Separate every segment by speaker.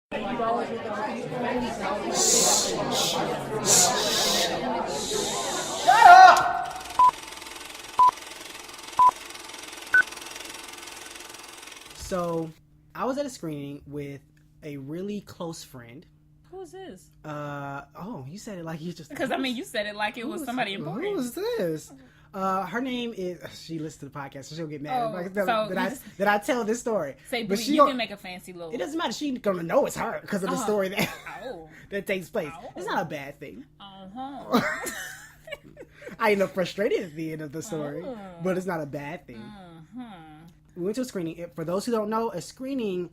Speaker 1: So, I was at a screening with a really close friend.
Speaker 2: Who is this?
Speaker 1: You said it like you just...
Speaker 2: Because, I mean, you said it like it was somebody important.
Speaker 1: Who is this? Her name is... She listens to the podcast, so she'll get mad that I tell this story.
Speaker 2: But you can make a fancy little...
Speaker 1: It doesn't matter. She's going to know it's her because of the story that takes place. It's not a bad thing. I end up frustrated at the end of the story, but it's not a bad thing. We went to a screening. For those who don't know, a screening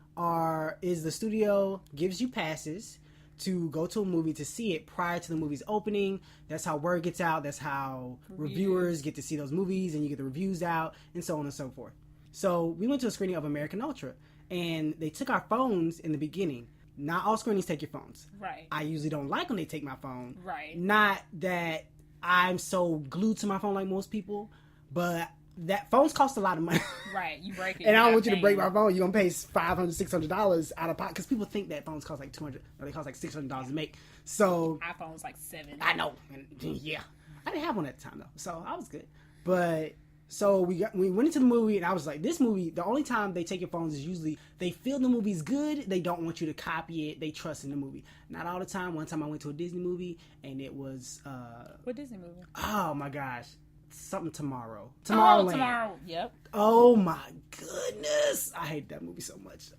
Speaker 1: is the studio gives you passes to go to a movie to see it prior to the movie's opening. That's how word gets out. That's how reviewers get to see those movies, and you get the reviews out, and so on and so forth. So we went to a screening of American Ultra, and they took our phones in the beginning. Not all screenings take your phones.
Speaker 2: Right.
Speaker 1: I usually don't like when they take my phone.
Speaker 2: Right.
Speaker 1: Not that I'm so glued to my phone like most people, but... that phones cost a lot of money.
Speaker 2: Right, you break it.
Speaker 1: And I don't want you to break my phone. You're going to pay $500, $600 out of pocket. Because people think that phones cost like $200, or they cost like $600 to make. So...
Speaker 2: iPhone's like $7.
Speaker 1: I know. And, yeah. I didn't have one at the time, though. So I was good. But... so we went into the movie, and I was like, this movie, the only time they take your phones is usually they feel the movie's good. They don't want you to copy it. They trust in the movie. Not all the time. One time I went to a Disney movie, and it was...
Speaker 2: what Disney movie?
Speaker 1: Oh, my gosh. Something Tomorrow.
Speaker 2: Tomorrowland. Tomorrow. Yep.
Speaker 1: Oh my goodness. I hate that movie so much.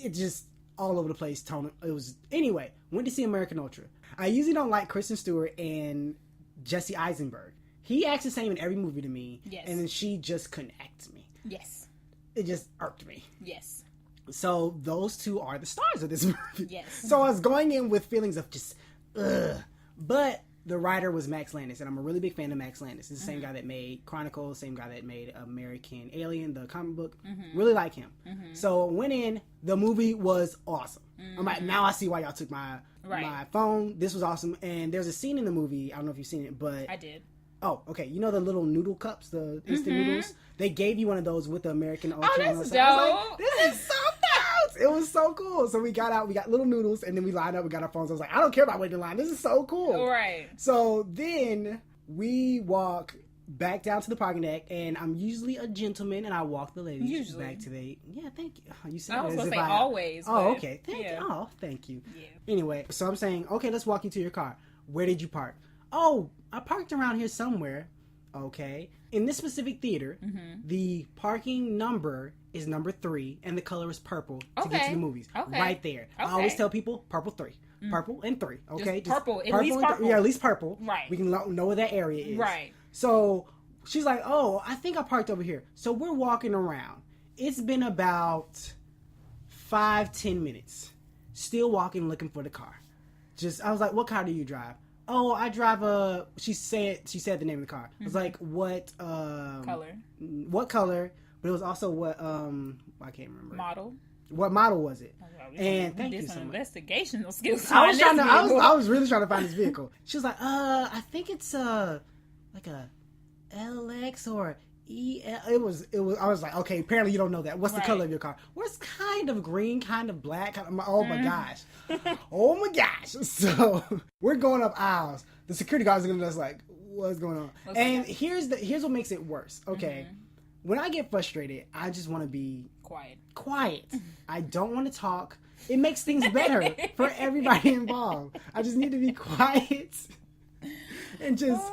Speaker 1: It just all over the place. Anyway, went to see American Ultra. I usually don't like Kristen Stewart and Jesse Eisenberg. He acts the same in every movie to me.
Speaker 2: Yes.
Speaker 1: And then she just couldn't act to me.
Speaker 2: Yes.
Speaker 1: It just irked me.
Speaker 2: Yes.
Speaker 1: So those two are the stars of this movie.
Speaker 2: Yes.
Speaker 1: So I was going in with feelings of just, ugh. But the writer was Max Landis, and I'm a really big fan of Max Landis. He's the same guy that made Chronicles, same guy that made American Alien, the comic book. Really like him. So went in, the movie was awesome. I'm like, now I see why y'all took my phone. This was awesome. And there's a scene in the movie, I don't know if you've seen it, but...
Speaker 2: I did.
Speaker 1: Oh, okay. You know the little noodle cups, the instant noodles? They gave you one of those with the American Ultra.
Speaker 2: Oh, that's dope. I was
Speaker 1: like, this is so dope. It was so cool. So we got out, we got little noodles, and then we lined up, we got our phones. I was like, I don't care about waiting in line. This is so cool.
Speaker 2: Right.
Speaker 1: So then we walk back down to the parking deck, and I'm usually a gentleman, and I walk the ladies back to the... Yeah, thank you. You said
Speaker 2: I was going to say
Speaker 1: I...
Speaker 2: always.
Speaker 1: Oh, okay. Thank you. Oh, thank you.
Speaker 2: Yeah.
Speaker 1: Anyway, so I'm saying, okay, let's walk you to your car. Where did you park? Oh, I parked around here somewhere. Okay. In this specific theater, the parking number is number 3, and the color is purple to get to the movies. Okay. Right there. Okay. I always tell people purple 3. Purple and 3. Okay.
Speaker 2: Just purple. At least purple.
Speaker 1: Yeah, at least purple.
Speaker 2: Right.
Speaker 1: We can know where that area is.
Speaker 2: Right.
Speaker 1: So she's like, oh, I think I parked over here. So we're walking around. It's been about 5-10 minutes. Still walking, looking for the car. I was like, what car do you drive? Oh, I drive a... She said the name of the car. I was like, what...
Speaker 2: color?
Speaker 1: What color? But it was also what... I can't remember.
Speaker 2: Model?
Speaker 1: What model was it?
Speaker 2: And thank you so much. Investigational skills.
Speaker 1: I was really trying to find this vehicle. She was like, I think it's like a LX or EL. It was. I was like, okay, apparently you don't know that. What's the color of your car? Well, it's kind of green, kind of black. Oh my gosh. Oh my gosh. So we're going up aisles. The security guards are gonna just like, what's going on? And here's what makes it worse. Okay. When I get frustrated, I just want to be quiet. I don't want to talk. It makes things better for everybody involved. I just need to be quiet and just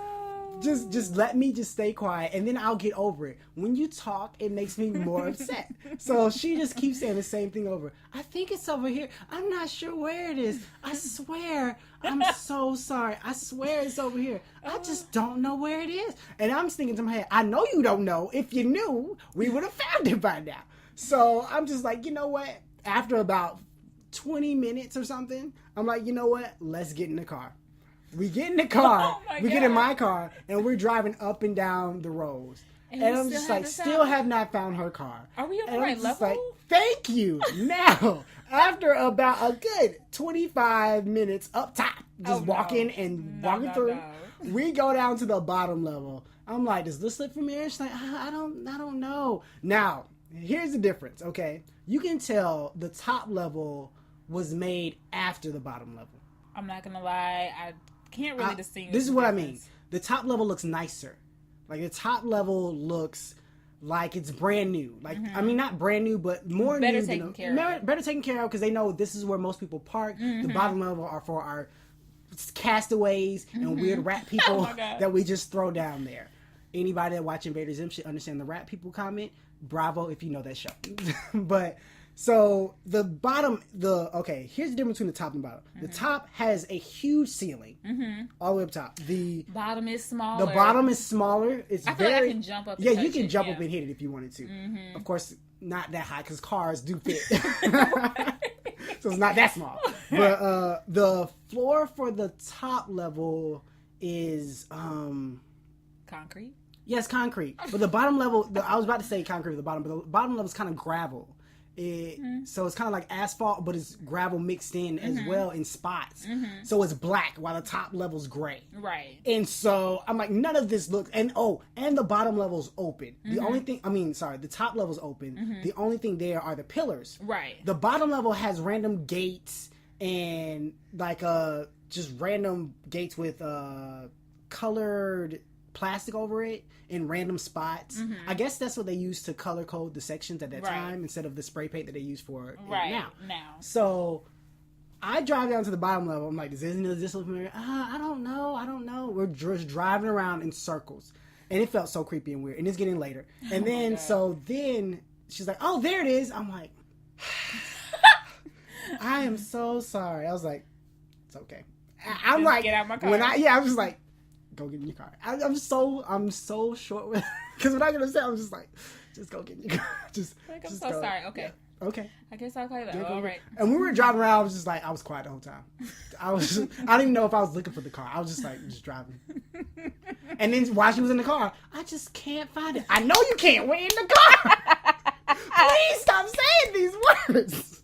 Speaker 1: let me just stay quiet, and then I'll get over it. When you talk, it makes me more upset. So she just keeps saying the same thing over. I think it's over here. I'm not sure where it is. I swear. I'm so sorry. I swear it's over here. I just don't know where it is. And I'm thinking to my head, I know you don't know. If you knew, we would have found it by now. So I'm just like, you know what? After about 20 minutes or something, I'm like, you know what? Let's get in the car. We get in the car, get in my car, and we're driving up and down the roads. And I'm just like, still have not found her car.
Speaker 2: Are we on the right level?
Speaker 1: Like, thank you. Now, after about a good 25 minutes up top, just walking through, we go down to the bottom level. I'm like, does this look familiar? She's like, I don't know. Now, here's the difference, okay? you can tell the top level was made after the bottom level.
Speaker 2: I'm not gonna lie, I can't really distinguish.
Speaker 1: This is what I mean. The top level looks nicer. Like the top level looks like it's brand new. Like I mean, not brand new, but more
Speaker 2: better
Speaker 1: new.
Speaker 2: Taken care of.
Speaker 1: Better taken care of because they know this is where most people park. The bottom level are for our castaways and weird rat people that we just throw down there. Anybody that watch Invader Zim should understand the rat people comment. Bravo if you know that show. But so the bottom, here's the difference between the top and bottom. The top has a huge ceiling all the way up top. The
Speaker 2: bottom is smaller.
Speaker 1: The bottom is smaller. It's
Speaker 2: I feel like I can jump up.
Speaker 1: Yeah, you can jump up and hit it if you wanted to. Of course, not that high because cars do fit. So it's not that small. But the floor for the top level is
Speaker 2: concrete.
Speaker 1: Yes, concrete. But the bottom level, I was about to say concrete at the bottom, but the bottom level is kind of gravel. So it's kind of like asphalt, but it's gravel mixed in as well in spots. So it's black while the top level's gray.
Speaker 2: Right.
Speaker 1: And so I'm like, none of this looks, and the bottom level's open. The only thing, the top level's open. The only thing there are the pillars.
Speaker 2: Right.
Speaker 1: The bottom level has random gates and like just random gates with colored plastic over it in random spots. I guess that's what they used to color code the sections at that time instead of the spray paint that they use for it now. So I drive down to the bottom level. I'm like, does this look familiar? I don't know. We're just driving around in circles. And it felt so creepy and weird. And it's getting later. And then then she's like, oh, there it is. I'm like, I am so sorry. I was like, it's okay. I'm like,
Speaker 2: get out my car.
Speaker 1: I was just like, go get in your car. I'm so short with because when I get upset, I'm just like, just go get in your car.
Speaker 2: I'm so sorry. Okay.
Speaker 1: Yeah. Okay.
Speaker 2: I guess I'll call you that. All right.
Speaker 1: And when we were driving around, I was just like, I was quiet the whole time. I don't even know if I was looking for the car. I was just like, just driving. And then while she was in the car, I just can't find it. I know you can't. We're in the car. Please stop saying these words.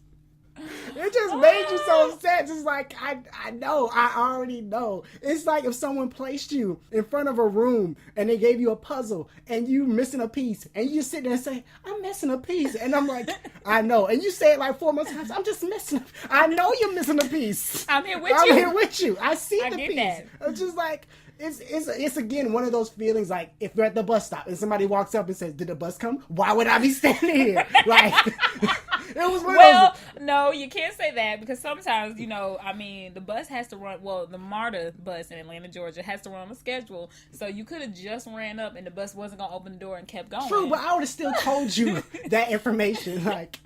Speaker 1: It just made you so upset. Just like, I know. I already know. It's like if someone placed you in front of a room and they gave you a puzzle and you missing a piece and you sit there and say, I'm missing a piece. And I'm like, I know. And you say it like 4 more times. I'm just missing. I know you're missing a piece.
Speaker 2: I'm here with you.
Speaker 1: I see the piece. That. It's just like, it's again one of those feelings like if you're at the bus stop and somebody walks up and says, did the bus come? Why would I be standing here? Like, it was one of those.
Speaker 2: No, you can't say that because sometimes, the bus has to run, the MARTA bus in Atlanta, Georgia has to run on a schedule. So you could have just ran up and the bus wasn't going to open the door and kept going.
Speaker 1: True, but I would have still told you that information. Like,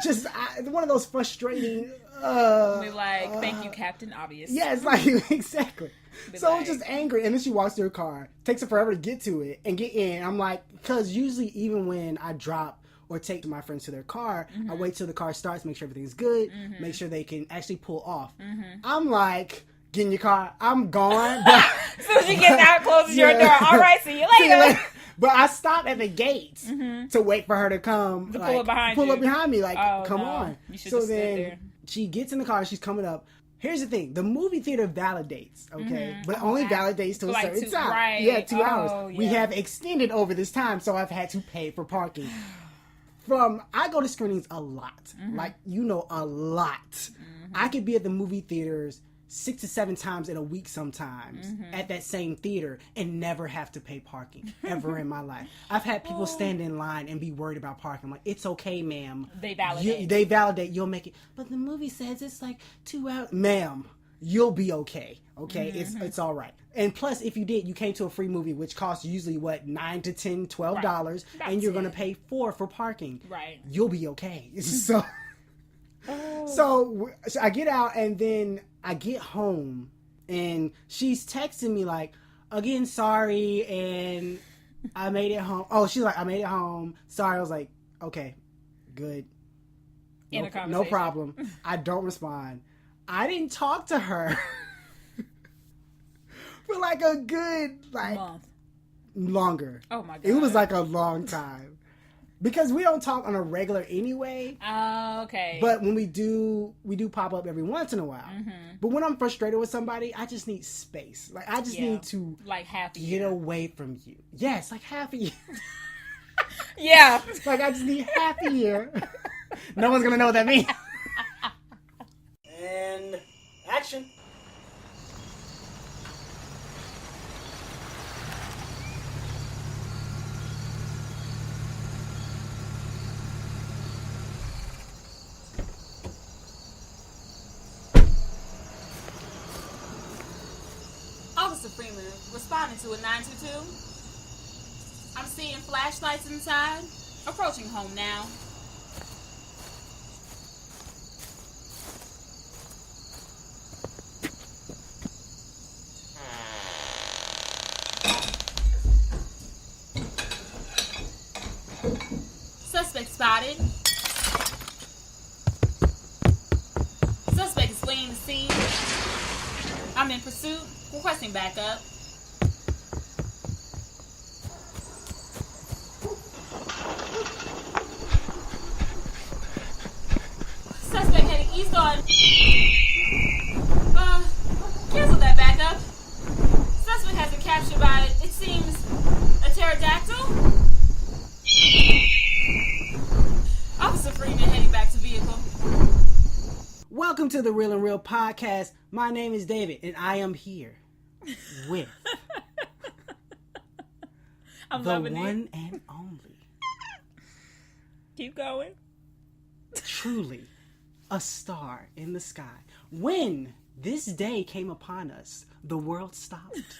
Speaker 1: just one of those frustrating.
Speaker 2: Thank you, Captain Obvious.
Speaker 1: Yeah, it's like, exactly. So I'm just angry. And then she walks to her car. Takes her forever to get to it and get in. I'm like, because usually even when I drop or take my friends to their car, I wait till the car starts, make sure everything's good, make sure they can actually pull off. I'm like, get in your car. I'm gone.
Speaker 2: As soon as you get out, closes your door. All right, see you later.
Speaker 1: But I stopped at the gates to wait for her to come.
Speaker 2: To pull up
Speaker 1: behind me. Like, come on.
Speaker 2: You should have stood there.
Speaker 1: She gets in the car. She's coming up. Here's the thing. The movie theater validates, okay? But only validates to a certain time.
Speaker 2: Right.
Speaker 1: Yeah, 2 hours.
Speaker 2: Yeah.
Speaker 1: We have extended over this time, so I've had to pay for parking. I go to screenings a lot. Like, a lot. I could be at the movie theaters 6 to 7 times in a week sometimes at that same theater and never have to pay parking ever in my life. I've had people stand in line and be worried about parking. I'm like, it's okay, ma'am.
Speaker 2: They validate.
Speaker 1: They validate. You'll make it. But the movie says it's like 2 hours. Ma'am, you'll be okay. Okay? It's all right. And plus, if you came to a free movie, which costs usually, $9 to $10, $12,
Speaker 2: right.
Speaker 1: and you're going to pay $4 for parking.
Speaker 2: Right.
Speaker 1: You'll be okay. So I get out and then I get home and she's texting me like, again, sorry, and I made it home. Oh, she's like, I made it home. Sorry. I was like, okay, good. No problem. I don't respond. I didn't talk to her for like a good
Speaker 2: month.
Speaker 1: Longer.
Speaker 2: Oh my God.
Speaker 1: It was like a long time. Because we don't talk on a regular anyway.
Speaker 2: Oh, okay.
Speaker 1: But when we do pop up every once in a while. But when I'm frustrated with somebody, I just need space. Like, I just need to
Speaker 2: half a
Speaker 1: get
Speaker 2: year.
Speaker 1: away from you. Yes, like half a year.
Speaker 2: Yeah.
Speaker 1: Like, I just need half a year. No one's gonna know what that means. And action.
Speaker 2: Officer Freeman, responding to a 922. I'm seeing flashlights inside. Approaching home now. Suspect spotted. Suspect is fleeing the scene. I'm in pursuit. Requesting backup. Suspect heading east on. Cancel that backup. Suspect has been captured by, it seems, a pterodactyl. Officer Freeman heading back to vehicle.
Speaker 1: Welcome to the Real and Real podcast. My name is David, and I am here with the one and only.
Speaker 2: Keep going.
Speaker 1: Truly a star in the sky. When this day came upon us, the world stopped.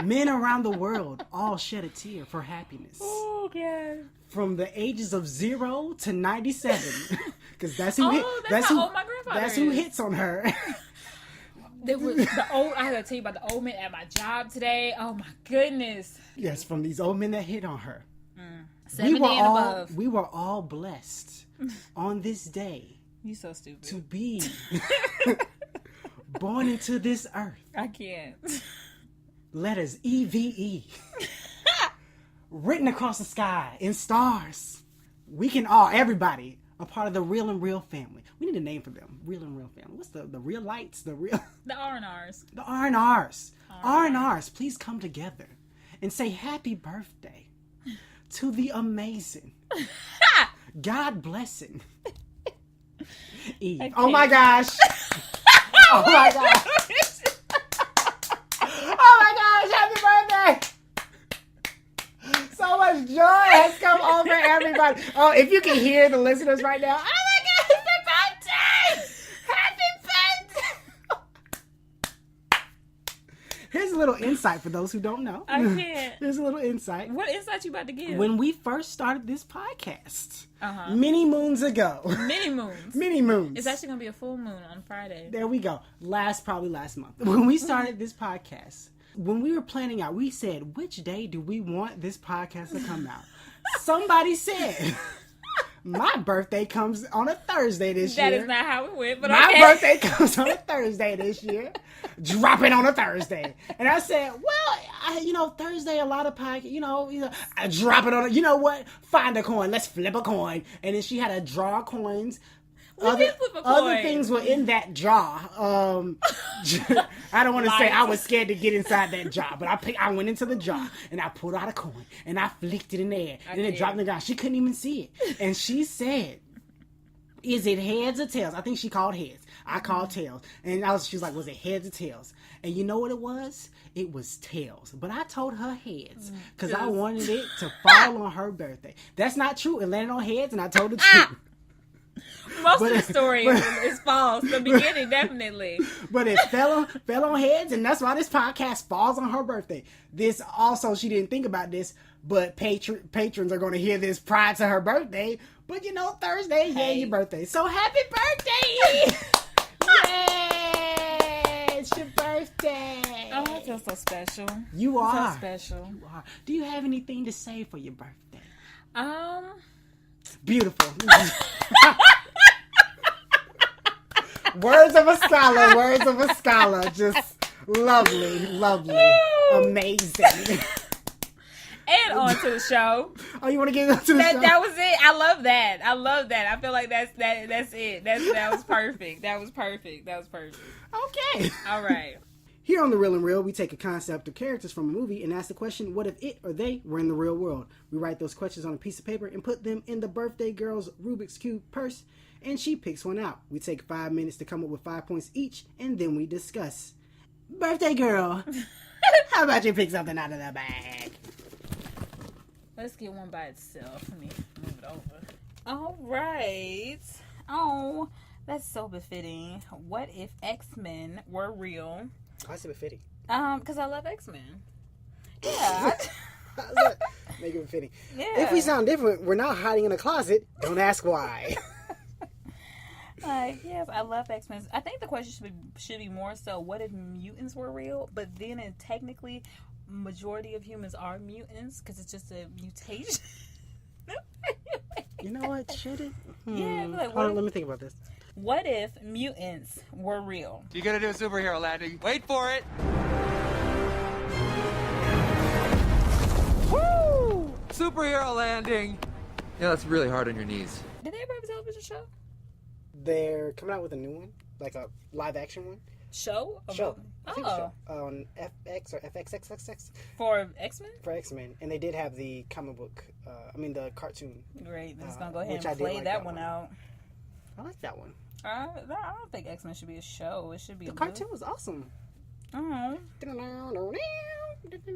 Speaker 1: Men around the world all shed a tear for happiness.
Speaker 2: Oh, God.
Speaker 1: From the ages of 0 to 97. Because that's who
Speaker 2: that's how old my grandfather
Speaker 1: that's
Speaker 2: is.
Speaker 1: who hits on her.
Speaker 2: There was I had to tell you about the old men at my job today. Oh my goodness.
Speaker 1: Yes, from these old men that hit on her.
Speaker 2: 70 and above.
Speaker 1: We were all blessed on this day.
Speaker 2: You so stupid.
Speaker 1: To be born into this earth.
Speaker 2: I can't.
Speaker 1: Letters EVE. Written across the sky in stars. We can all, everybody, a part of the Real and Real family. We need a name for them. Real and Real family. What's the real lights? The
Speaker 2: R&Rs.
Speaker 1: The R&Rs. R&Rs, please come together and say happy birthday to the amazing, God blessing Eve. Oh my gosh. Oh my gosh. Oh my gosh, happy birthday. So much joy has come over everybody. Oh, if you can hear the listeners right now. Oh my God, it's their birthday! Happy birthday! Here's a little insight for those who don't know.
Speaker 2: I can't.
Speaker 1: Here's a little insight.
Speaker 2: What insight you about to give?
Speaker 1: When we first started this podcast, many moons ago.
Speaker 2: Many moons.
Speaker 1: Many moons.
Speaker 2: It's actually going to be a full moon on Friday.
Speaker 1: There we go. Probably last month. When we started this podcast, when we were planning out, we said, which day do we want this podcast to come out? Somebody said, my birthday comes on a Thursday this year.
Speaker 2: That is not how it went, but
Speaker 1: my
Speaker 2: okay.
Speaker 1: birthday comes on a Thursday this year. Drop it on a Thursday. And I said, well, Thursday, a lot of podcasts, I drop it on, you know what? Find a coin. Let's flip a coin. And then she had a draw of coins. Other things were in that jar. I don't want to say I was scared to get inside that jar, but I went into the jar and I pulled out a coin and I flicked it in the air and it dropped in the ground. She couldn't even see it. And she said, is it heads or tails? I think she called heads. I called tails. And she was like, was it heads or tails? And you know what it was? It was tails. But I told her heads because I wanted it to fall on her birthday. That's not true. It landed on heads and I told the truth.
Speaker 2: Most of the story is false. The beginning, definitely.
Speaker 1: But it fell on heads, and that's why this podcast falls on her birthday. This also, she didn't think about this, but patrons are going to hear this prior to her birthday. But Thursday, your birthday. So happy birthday! Yay! It's your birthday.
Speaker 2: Oh, I feel so special.
Speaker 1: You are.
Speaker 2: So special.
Speaker 1: You are. Do you have anything to say for your birthday? Beautiful. Words of a scholar. Just lovely, amazing.
Speaker 2: And on to the show.
Speaker 1: Oh, you want to get into the show?
Speaker 2: That was it. I love that. I feel like that's it. That was perfect. Okay.
Speaker 1: All right. Here on The Real and Real, we take a concept or characters from a movie and ask the question, what if it or they were in the real world? We write those questions on a piece of paper and put them in the birthday girl's Rubik's Cube purse, and she picks one out. We take 5 minutes to come up with 5 points each, and then we discuss. Birthday girl, how about you pick something out of the bag?
Speaker 2: Let's get one by itself. Let me move it over. All right. Oh, that's so befitting. What if X-Men were real?
Speaker 1: Why is it befitting?
Speaker 2: Because I love X-Men. Yeah.
Speaker 1: Make it befitting.
Speaker 2: Yeah.
Speaker 1: If we sound different, we're not hiding in a closet. Don't ask why.
Speaker 2: Yes, I love X-Men. I think the question should be more so, what if mutants were real? But then, technically, majority of humans are mutants because it's just a mutation.
Speaker 1: You know what? Should it?
Speaker 2: Yeah. Like,
Speaker 1: Hold on, let me think about this.
Speaker 2: What if mutants were real?
Speaker 3: You're gonna do a superhero landing. Wait for it. Woo! Superhero landing. Yeah, that's really hard on your knees.
Speaker 2: Did they ever have a television show?
Speaker 1: They're coming out with a new one, like a live action one.
Speaker 2: Show?
Speaker 1: Show. I think
Speaker 2: Oh.
Speaker 1: show. On FX or FXXXX
Speaker 2: For X-Men?
Speaker 1: for X-Men. And they did have the comic book, the cartoon.
Speaker 2: Great. Let's gonna go ahead
Speaker 1: which
Speaker 2: and
Speaker 1: I did
Speaker 2: play
Speaker 1: like
Speaker 2: that
Speaker 1: that
Speaker 2: one
Speaker 1: one.
Speaker 2: out.
Speaker 1: I like that one.
Speaker 2: I don't think X-Men should be a show. It should be
Speaker 1: The
Speaker 2: a
Speaker 1: cartoon was awesome.
Speaker 2: Oh.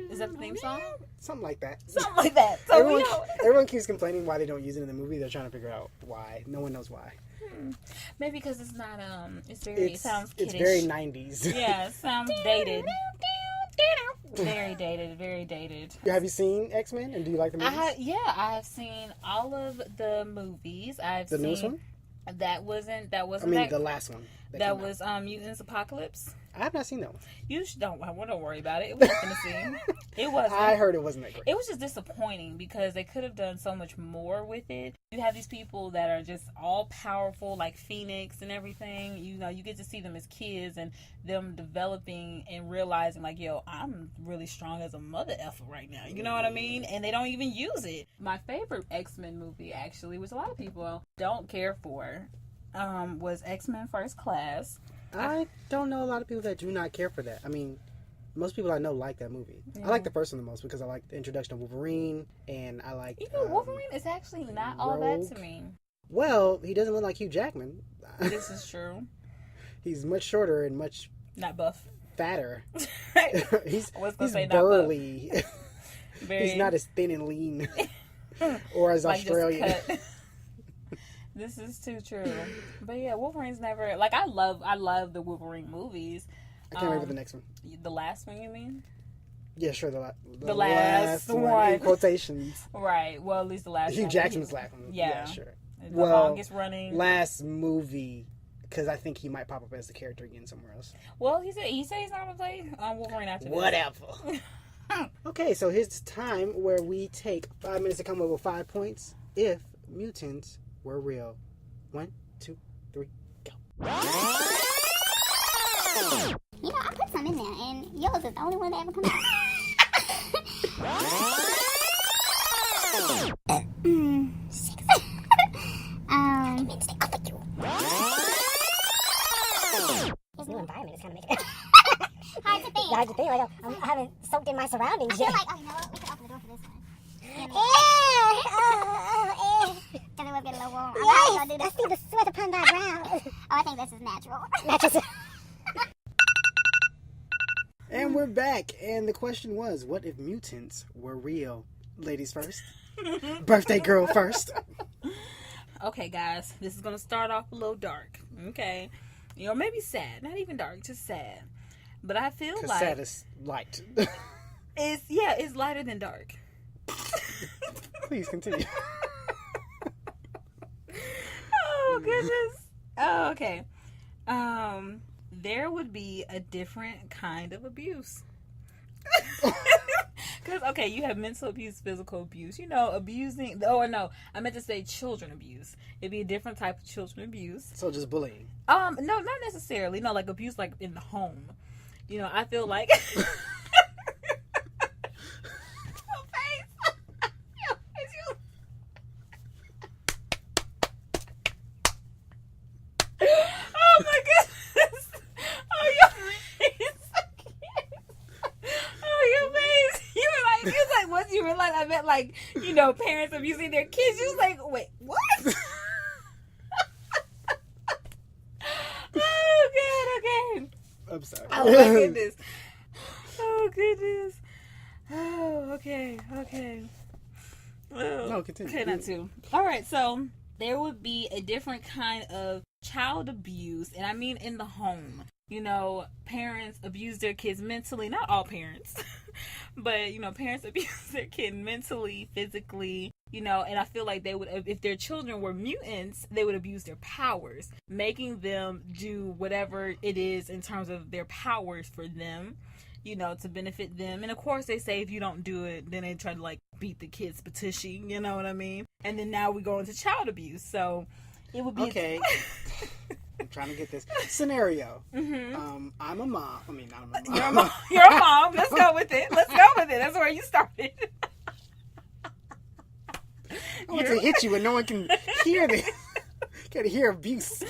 Speaker 2: Is that the theme song?
Speaker 1: Something like that.
Speaker 2: Something like that. So
Speaker 1: Everyone,
Speaker 2: we know.
Speaker 1: everyone keeps complaining why they don't use it in the movie. They're trying to figure out why. No one knows why.
Speaker 2: Maybe because it's not it sounds kiddish.
Speaker 1: It's very 90s.
Speaker 2: Yeah, it sounds dated. Very dated, very dated.
Speaker 1: Have you seen X-Men and do you like the movies?
Speaker 2: I have seen all of the movies.
Speaker 1: The newest one?
Speaker 2: That wasn't
Speaker 1: I mean,
Speaker 2: that,
Speaker 1: the last one.
Speaker 2: that was Mutants Apocalypse.
Speaker 1: I have not seen that one.
Speaker 2: You don't worry about it. It was nothing to see. It wasn't.
Speaker 1: I heard it wasn't that great.
Speaker 2: It was just disappointing because they could have done so much more with it. You have these people that are just all powerful, like Phoenix and everything. You know, you get to see them as kids and them developing and realizing, like, yo, I'm really strong as a mother effer right now. You know what I mean? And they don't even use it. My favorite X-Men movie, actually, which a lot of people don't care for, was X-Men First Class.
Speaker 1: I don't know a lot of people that do not care for that. I mean, most people I know like that movie.
Speaker 2: Yeah.
Speaker 1: I like the first one the most because I like the introduction of Wolverine, and I like...
Speaker 2: Wolverine is actually not all that to me.
Speaker 1: Well, he doesn't look like Hugh Jackman.
Speaker 2: This is true.
Speaker 1: He's much shorter and much
Speaker 2: Not buff.
Speaker 1: fatter. he's
Speaker 2: I was gonna say not
Speaker 1: burly.
Speaker 2: Very,
Speaker 1: He's not as thin and lean. Or as
Speaker 2: like
Speaker 1: Australian.
Speaker 2: just cut. This is too true. But yeah, Wolverine's never like I love the Wolverine movies.
Speaker 1: I can't wait for the next one.
Speaker 2: The last one, you mean?
Speaker 1: Yeah, sure. The
Speaker 2: last
Speaker 1: one.
Speaker 2: one.
Speaker 1: In quotations.
Speaker 2: Right. Well, at least the last
Speaker 1: Hugh
Speaker 2: one.
Speaker 1: Jackman's last one.
Speaker 2: Yeah.
Speaker 1: Sure.
Speaker 2: The
Speaker 1: Well,
Speaker 2: longest running.
Speaker 1: Last movie, because I think he might pop up as the character again somewhere else.
Speaker 2: Well, he said he's not gonna play Wolverine after this.
Speaker 1: Whatever. Okay, so here's time where we take 5 minutes to come up with 5 points if mutants were real. 1, 2, 3, go.
Speaker 4: You know, I put some in there, and yours is the only one that ever come out. Six. Stay off with you. This new environment is kind of making it hard to think. Hard to think. Like I haven't soaked in my surroundings yet. I feel like, you know what? We could open the door for this one. Because it was getting a little warm. Yes, I see the sweat upon thy brow. I think this is natural. Natural.
Speaker 1: And we're back. And the question was, what if mutants were real? Ladies first. Birthday girl first.
Speaker 2: Okay, guys, this is gonna start off a little dark. Okay, maybe sad. Not even dark, just sad. But I feel like
Speaker 1: sad is light.
Speaker 2: it's lighter than dark.
Speaker 1: Please continue.
Speaker 2: Oh goodness. Oh, okay. There would be a different kind of abuse. Because, okay, you have mental abuse, physical abuse, abusing. Oh, no, I meant to say children abuse. It'd be a different type of children abuse.
Speaker 1: So just bullying.
Speaker 2: No, not necessarily. No, like abuse, like in the home. I feel like. Oh my goodness! Oh, your face! I meant like, parents abusing their kids. She was like, wait, what? Oh, God, okay.
Speaker 1: I'm sorry.
Speaker 2: Oh, my goodness. Oh, goodness. Oh, okay. Oh,
Speaker 1: No, continue.
Speaker 2: Okay, not too. All right, so there would be a different kind of child abuse, and I mean in the home. Parents abuse their kids mentally. Not all parents, but parents abuse their kid mentally, physically. And I feel like they would, if their children were mutants, they would abuse their powers, making them do whatever it is in terms of their powers for them, to benefit them. And of course, they say if you don't do it, then they try to beat the kids patushy. You know what I mean? And then now we go into child abuse. So it would be
Speaker 1: okay. I'm trying to get this scenario. Mm-hmm. I'm a mom. I mean, not a mom.
Speaker 2: You're a mom. Let's go with it. That's where you started.
Speaker 1: I want to hit you and no one can hear this. Can't hear abuse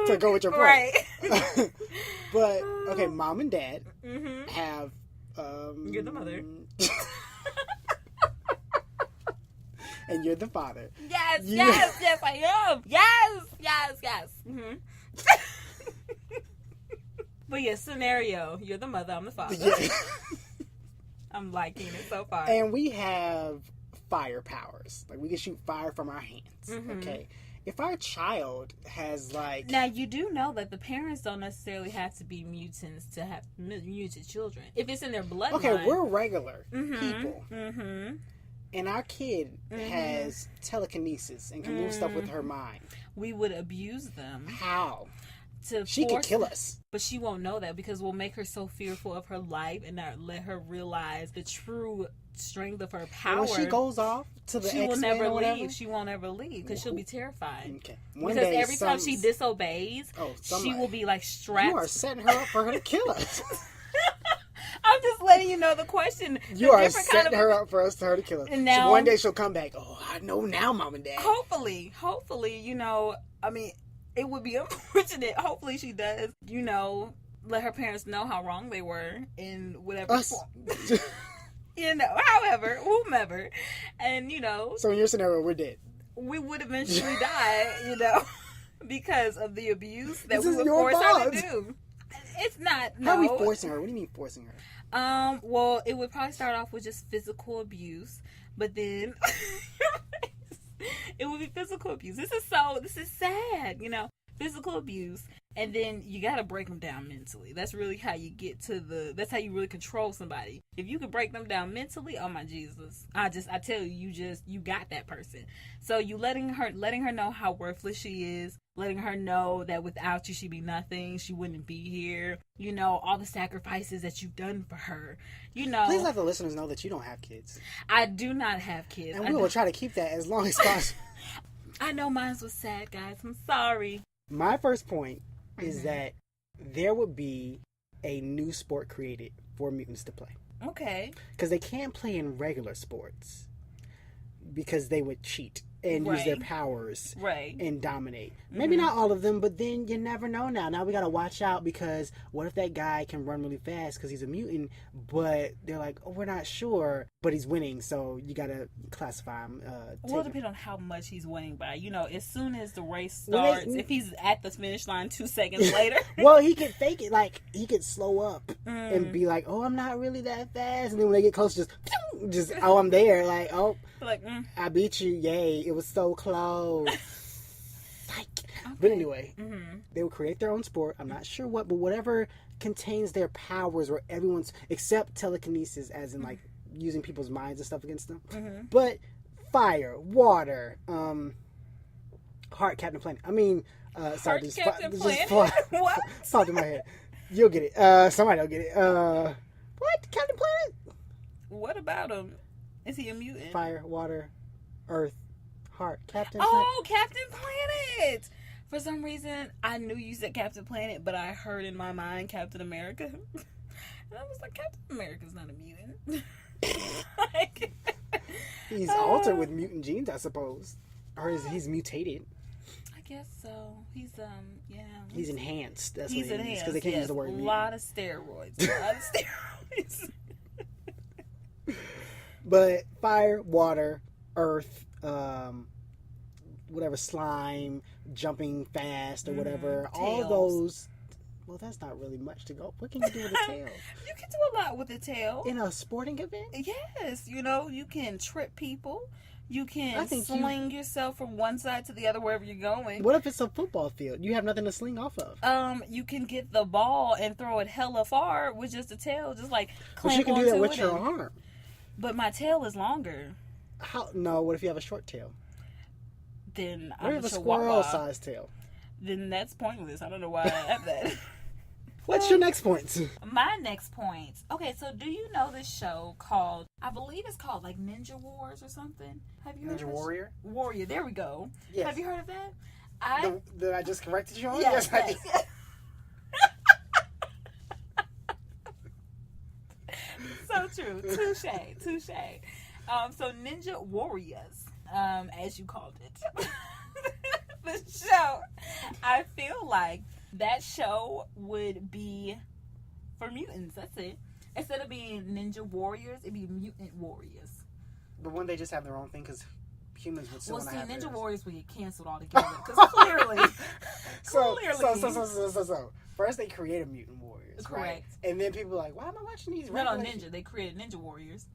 Speaker 1: to go with your point.
Speaker 2: Right.
Speaker 1: But, okay, mom and dad
Speaker 2: mm-hmm.
Speaker 1: have...
Speaker 2: You're the mother.
Speaker 1: And you're the father.
Speaker 2: Yes, I am. Yes. Mm-hmm. But yeah, scenario. You're the mother, I'm the father. Yeah. I'm liking it so far.
Speaker 1: And we have fire powers. We can shoot fire from our hands.
Speaker 2: Mm-hmm.
Speaker 1: Okay. If our child has
Speaker 2: Now, you do know that the parents don't necessarily have to be mutants to have mutant children. If it's in their bloodline.
Speaker 1: Okay, we're regular
Speaker 2: mm-hmm.
Speaker 1: people.
Speaker 2: Mm-hmm.
Speaker 1: And our kid
Speaker 2: mm-hmm.
Speaker 1: has telekinesis and can move stuff with her mind.
Speaker 2: We would abuse them.
Speaker 1: How? She could kill us.
Speaker 2: But she won't know that because we'll make her so fearful of her life and not let her realize the true strength of her power.
Speaker 1: And when she goes off to the
Speaker 2: She will
Speaker 1: X-Men
Speaker 2: never
Speaker 1: or whatever,
Speaker 2: leave. She won't ever leave because she'll be terrified.
Speaker 1: Okay.
Speaker 2: Because every time she disobeys, she will be strapped.
Speaker 1: You are setting her up for her to kill us.
Speaker 2: I'm just letting you know the question.
Speaker 1: You are setting her up for her to kill us.
Speaker 2: And now,
Speaker 1: so one day she'll come back. Oh, I know now, Mom and Dad.
Speaker 2: Hopefully, I mean, it would be unfortunate. Hopefully she does, let her parents know how wrong they were in whatever form. However, whomever. And,
Speaker 1: So in your scenario, we're dead.
Speaker 2: We would eventually die, because of the abuse that we would force her to do. It's not. No.
Speaker 1: How are we forcing her? What do you mean forcing her?
Speaker 2: Well, it would probably start off with just physical abuse, but then it would be physical abuse. This is sad, physical abuse, and then you got to break them down mentally. That's really how you get that's how you really control somebody. If you can break them down mentally, oh my Jesus, I tell you, you got that person. So you letting her know how worthless she is, letting her know that without you she'd be nothing, she wouldn't be here, all the sacrifices that you've done for her,
Speaker 1: Please let the listeners know that you don't have kids.
Speaker 2: I do not have kids.
Speaker 1: And we will try to keep that as long as possible.
Speaker 2: I know mine was sad, guys. I'm sorry.
Speaker 1: My first point is that there would be a new sport created for mutants to play.
Speaker 2: Okay.
Speaker 1: Because they can't play in regular sports because they would cheat and use their powers and dominate. Maybe not all of them, but then you never know now. Now we got to watch out because what if that guy can run really fast because he's a mutant, but they're like, oh, we're not sure, but he's winning, so you got to classify him.
Speaker 2: Well, it depends on how much he's winning by. As soon as the race starts, if he's at the finish line 2 seconds later.
Speaker 1: Well, he could fake it. He could slow up and be like, oh, I'm not really that fast. And then when they get close, just oh, I'm there. I beat you. Yay. It was so close. Psych. Okay. But anyway, they would create their own sport. I'm not sure what, but whatever contains their powers where everyone's, except telekinesis, as in using people's minds and stuff against them. But fire, water, heart, Captain Planet. I mean, sorry,
Speaker 2: just Planet?
Speaker 1: What? Popped in my head. You'll get it. Somebody will get it. What? Captain Planet?
Speaker 2: What about him? Is he a mutant?
Speaker 1: Fire, water, earth, heart, Captain
Speaker 2: Planet.
Speaker 1: Planet.
Speaker 2: Oh, Captain Planet! For some reason, I knew you said Captain Planet, but I heard in my mind Captain America. And I was like, Captain America's not a mutant.
Speaker 1: He's altered with mutant genes, I suppose. Or he's mutated.
Speaker 2: I guess so. He's
Speaker 1: He's enhanced. That's
Speaker 2: he's
Speaker 1: what
Speaker 2: enhanced.
Speaker 1: Because they can't use the word
Speaker 2: a
Speaker 1: mutant.
Speaker 2: lot of steroids.
Speaker 1: But fire, water, earth, whatever, slime, jumping fast or whatever, all
Speaker 2: Tails.
Speaker 1: those. Well, that's not really much to go. What can you do with a tail?
Speaker 2: You can do a lot with a tail.
Speaker 1: In a sporting event?
Speaker 2: Yes, you can trip people. You can
Speaker 1: think
Speaker 2: sling yourself from one side to the other wherever you're going.
Speaker 1: What if it's a football field? You have nothing to sling off of.
Speaker 2: You can get the ball and throw it hella far with just a tail, just like
Speaker 1: But
Speaker 2: clamp
Speaker 1: you can do
Speaker 2: onto
Speaker 1: that with
Speaker 2: it
Speaker 1: your
Speaker 2: and-
Speaker 1: arm.
Speaker 2: But my tail is longer.
Speaker 1: How? No, what if you have a short tail?
Speaker 2: Then
Speaker 1: What
Speaker 2: I'm
Speaker 1: if
Speaker 2: a
Speaker 1: a squirrel
Speaker 2: chihuahua.
Speaker 1: size tail?
Speaker 2: Then that's pointless. I don't know why I have that.
Speaker 1: What's your next point?
Speaker 2: My next point. Okay, so do you know this show called, I believe it's called like Ninja Wars or something? Have you heard
Speaker 1: Ninja
Speaker 2: of this?
Speaker 1: Warrior?
Speaker 2: Warrior, there we go.
Speaker 1: Yes.
Speaker 2: Have you heard of that?
Speaker 1: That I just corrected you on?
Speaker 2: Yes,
Speaker 1: I did.
Speaker 2: yes. So true. Touche. So Ninja Warriors, as you called it. The show, I feel like that show would be for mutants. That's it. Instead of being Ninja Warriors, it'd be Mutant Warriors.
Speaker 1: But wouldn't they just have their own thing? Because humans would still
Speaker 2: Well,
Speaker 1: want
Speaker 2: see,
Speaker 1: to have
Speaker 2: Ninja
Speaker 1: theirs.
Speaker 2: Warriors would get canceled altogether. Because clearly.
Speaker 1: So, first they created Mutant Warriors, right?
Speaker 2: Correct.
Speaker 1: And then people were like, why am I watching these?
Speaker 2: No,
Speaker 1: regular-
Speaker 2: Ninja. They created Ninja Warriors.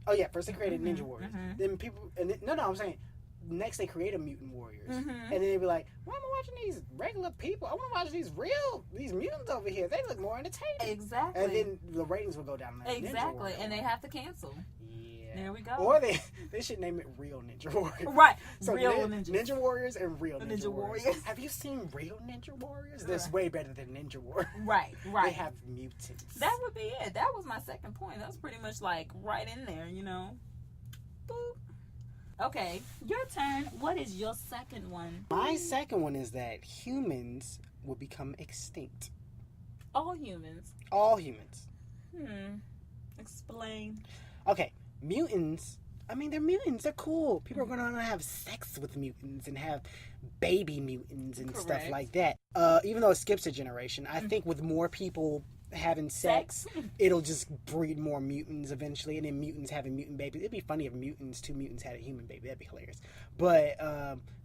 Speaker 1: Oh yeah, first they created Ninja
Speaker 2: Mhm,
Speaker 1: Warriors.
Speaker 2: mhm.
Speaker 1: Then people, I'm saying, next they created Mutant Warriors,
Speaker 2: Mhm.
Speaker 1: and then they'd be like, why am I watching these regular people? I want to watch these mutants over here. They look more entertaining.
Speaker 2: Exactly.
Speaker 1: And then the ratings would go down. Like Ninja
Speaker 2: Exactly.
Speaker 1: Warrior.
Speaker 2: And they have to cancel.
Speaker 1: Yeah.
Speaker 2: There we go.
Speaker 1: Or they should name it Real Ninja Warriors.
Speaker 2: Right.
Speaker 1: So
Speaker 2: Real
Speaker 1: Ninja
Speaker 2: Ninja.
Speaker 1: Warriors and Real
Speaker 2: The
Speaker 1: Ninja,
Speaker 2: Ninja
Speaker 1: Warriors.
Speaker 2: Warriors.
Speaker 1: Have you seen Real Ninja Warriors? That's
Speaker 2: Right.
Speaker 1: way better than Ninja Warriors.
Speaker 2: Right.
Speaker 1: They have mutants.
Speaker 2: That would be it. That was my second point. That was pretty much like right in there, Boop. Okay, your turn. What is your second one?
Speaker 1: My second one is that humans will become extinct.
Speaker 2: All humans.
Speaker 1: All humans.
Speaker 2: Explain.
Speaker 1: Okay, mutants. I mean, they're mutants. They're cool. People are going to have sex with mutants and have baby mutants and stuff
Speaker 2: Correct.
Speaker 1: like that. Even though it skips a generation, I think with more people having sex, it'll just breed more mutants eventually, and then mutants having mutant babies. It'd be funny if two mutants had a human baby. That'd be hilarious. But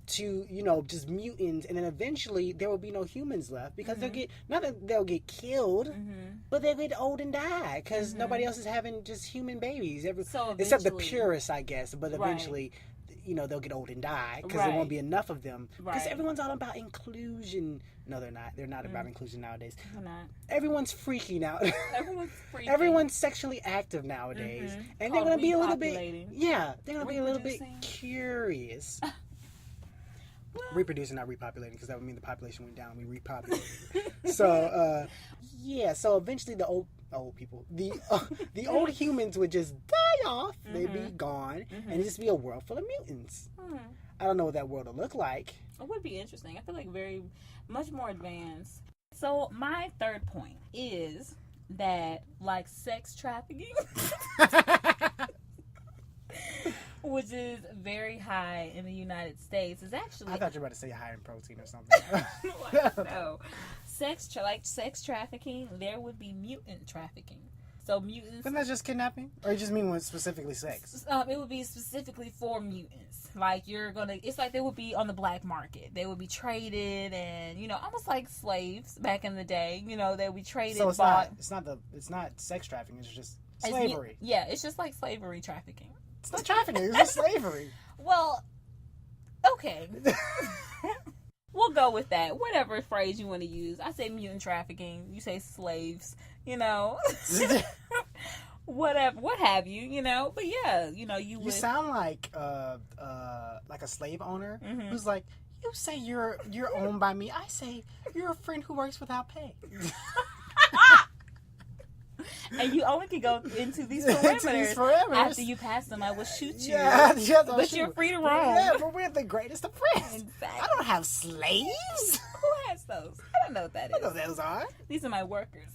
Speaker 1: just mutants, and then eventually there will be no humans left because they'll get killed, but they'll get old and die because nobody else is having just human babies.
Speaker 2: So
Speaker 1: Except the
Speaker 2: eventually-
Speaker 1: purists, I guess. But
Speaker 2: Right.
Speaker 1: eventually, they'll get old and die because there
Speaker 2: Right.
Speaker 1: won't be enough of them. Because
Speaker 2: Right.
Speaker 1: everyone's all about inclusion. No, they're not. They're not about inclusion nowadays.
Speaker 2: They're not.
Speaker 1: Everyone's freaky now.
Speaker 2: Everyone's freaky.
Speaker 1: Everyone's sexually active nowadays, and they're
Speaker 2: Called
Speaker 1: going to be a little bit.
Speaker 2: repopulating.
Speaker 1: Yeah, they're going to be a little bit
Speaker 2: Reproducing.
Speaker 1: curious. Reproducing, not repopulating, because that would mean the population went down. We repopulated. So eventually the old people, the old humans would just die off. They'd be gone, and it'd just be a world full of mutants. I don't know what that world will look like.
Speaker 2: It would be interesting. I feel like very much more advanced. So my third point is that like sex trafficking, which is very high in the United States, is actually
Speaker 1: I thought you were about to say high in protein or something.
Speaker 2: no sex trafficking. There would be mutant trafficking. So mutants.
Speaker 1: Isn't that just kidnapping, or you just mean with specifically sex?
Speaker 2: It would be specifically for mutants. Like it's like they would be on the black market. They would be traded and, almost like slaves back in the day. They would be traded,
Speaker 1: So it's
Speaker 2: bought.
Speaker 1: not sex trafficking. It's just slavery.
Speaker 2: It's just like slavery trafficking.
Speaker 1: It's not trafficking. It's just slavery.
Speaker 2: Well, okay. We'll go with that. Whatever phrase you want to use. I say mutant trafficking. You say slaves. Whatever, what have you, But yeah, you would.
Speaker 1: You sound like a slave owner who's like, you say you're owned by me. I say you're a friend who works without pay.
Speaker 2: And you only can go into these perimeters. After you pass them, I will shoot you.
Speaker 1: Yeah,
Speaker 2: But you're free to roam.
Speaker 1: Yeah, but we're the greatest of friends.
Speaker 2: Exactly.
Speaker 1: I don't have slaves.
Speaker 2: Who has those? I don't know what that
Speaker 1: I know
Speaker 2: is.
Speaker 1: what those are.
Speaker 2: These are my workers.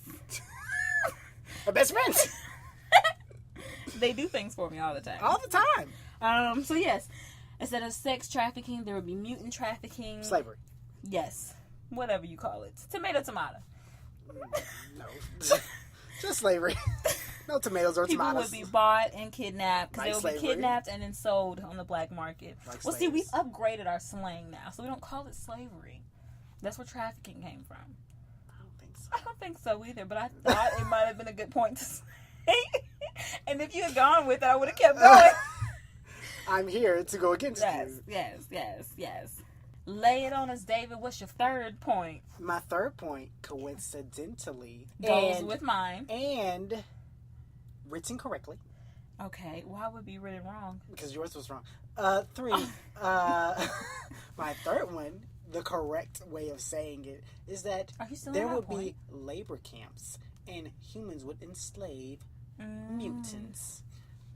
Speaker 1: My best friends.
Speaker 2: They do things for me all the time.
Speaker 1: All the time.
Speaker 2: So yes, instead of sex trafficking, there would be mutant trafficking.
Speaker 1: Slavery.
Speaker 2: Yes. Whatever you call it. Tomato.
Speaker 1: No. Just slavery. No tomatoes or
Speaker 2: People
Speaker 1: tomatoes.
Speaker 2: would be bought and kidnapped because
Speaker 1: Like
Speaker 2: they would be
Speaker 1: slavery.
Speaker 2: kidnapped and then sold on the black market.
Speaker 1: Like
Speaker 2: Well, see, we've
Speaker 1: slaves.
Speaker 2: upgraded our slang now, so we don't call it slavery. That's where trafficking came from.
Speaker 1: I don't think so.
Speaker 2: I don't think so either, but I thought it might have been a good point to say. And if you had gone with it, I would have kept going.
Speaker 1: I'm here to go against you.
Speaker 2: Yes. Lay it on us, David. What's your third point?
Speaker 1: My third point, coincidentally,
Speaker 2: Goes with mine.
Speaker 1: and written correctly,
Speaker 2: Okay, why would it be written wrong?
Speaker 1: because yours was wrong. 3. My third one, the correct way of saying it, is that
Speaker 2: Are you still
Speaker 1: there
Speaker 2: on my
Speaker 1: would
Speaker 2: point?
Speaker 1: be labor camps and humans would enslave mutants.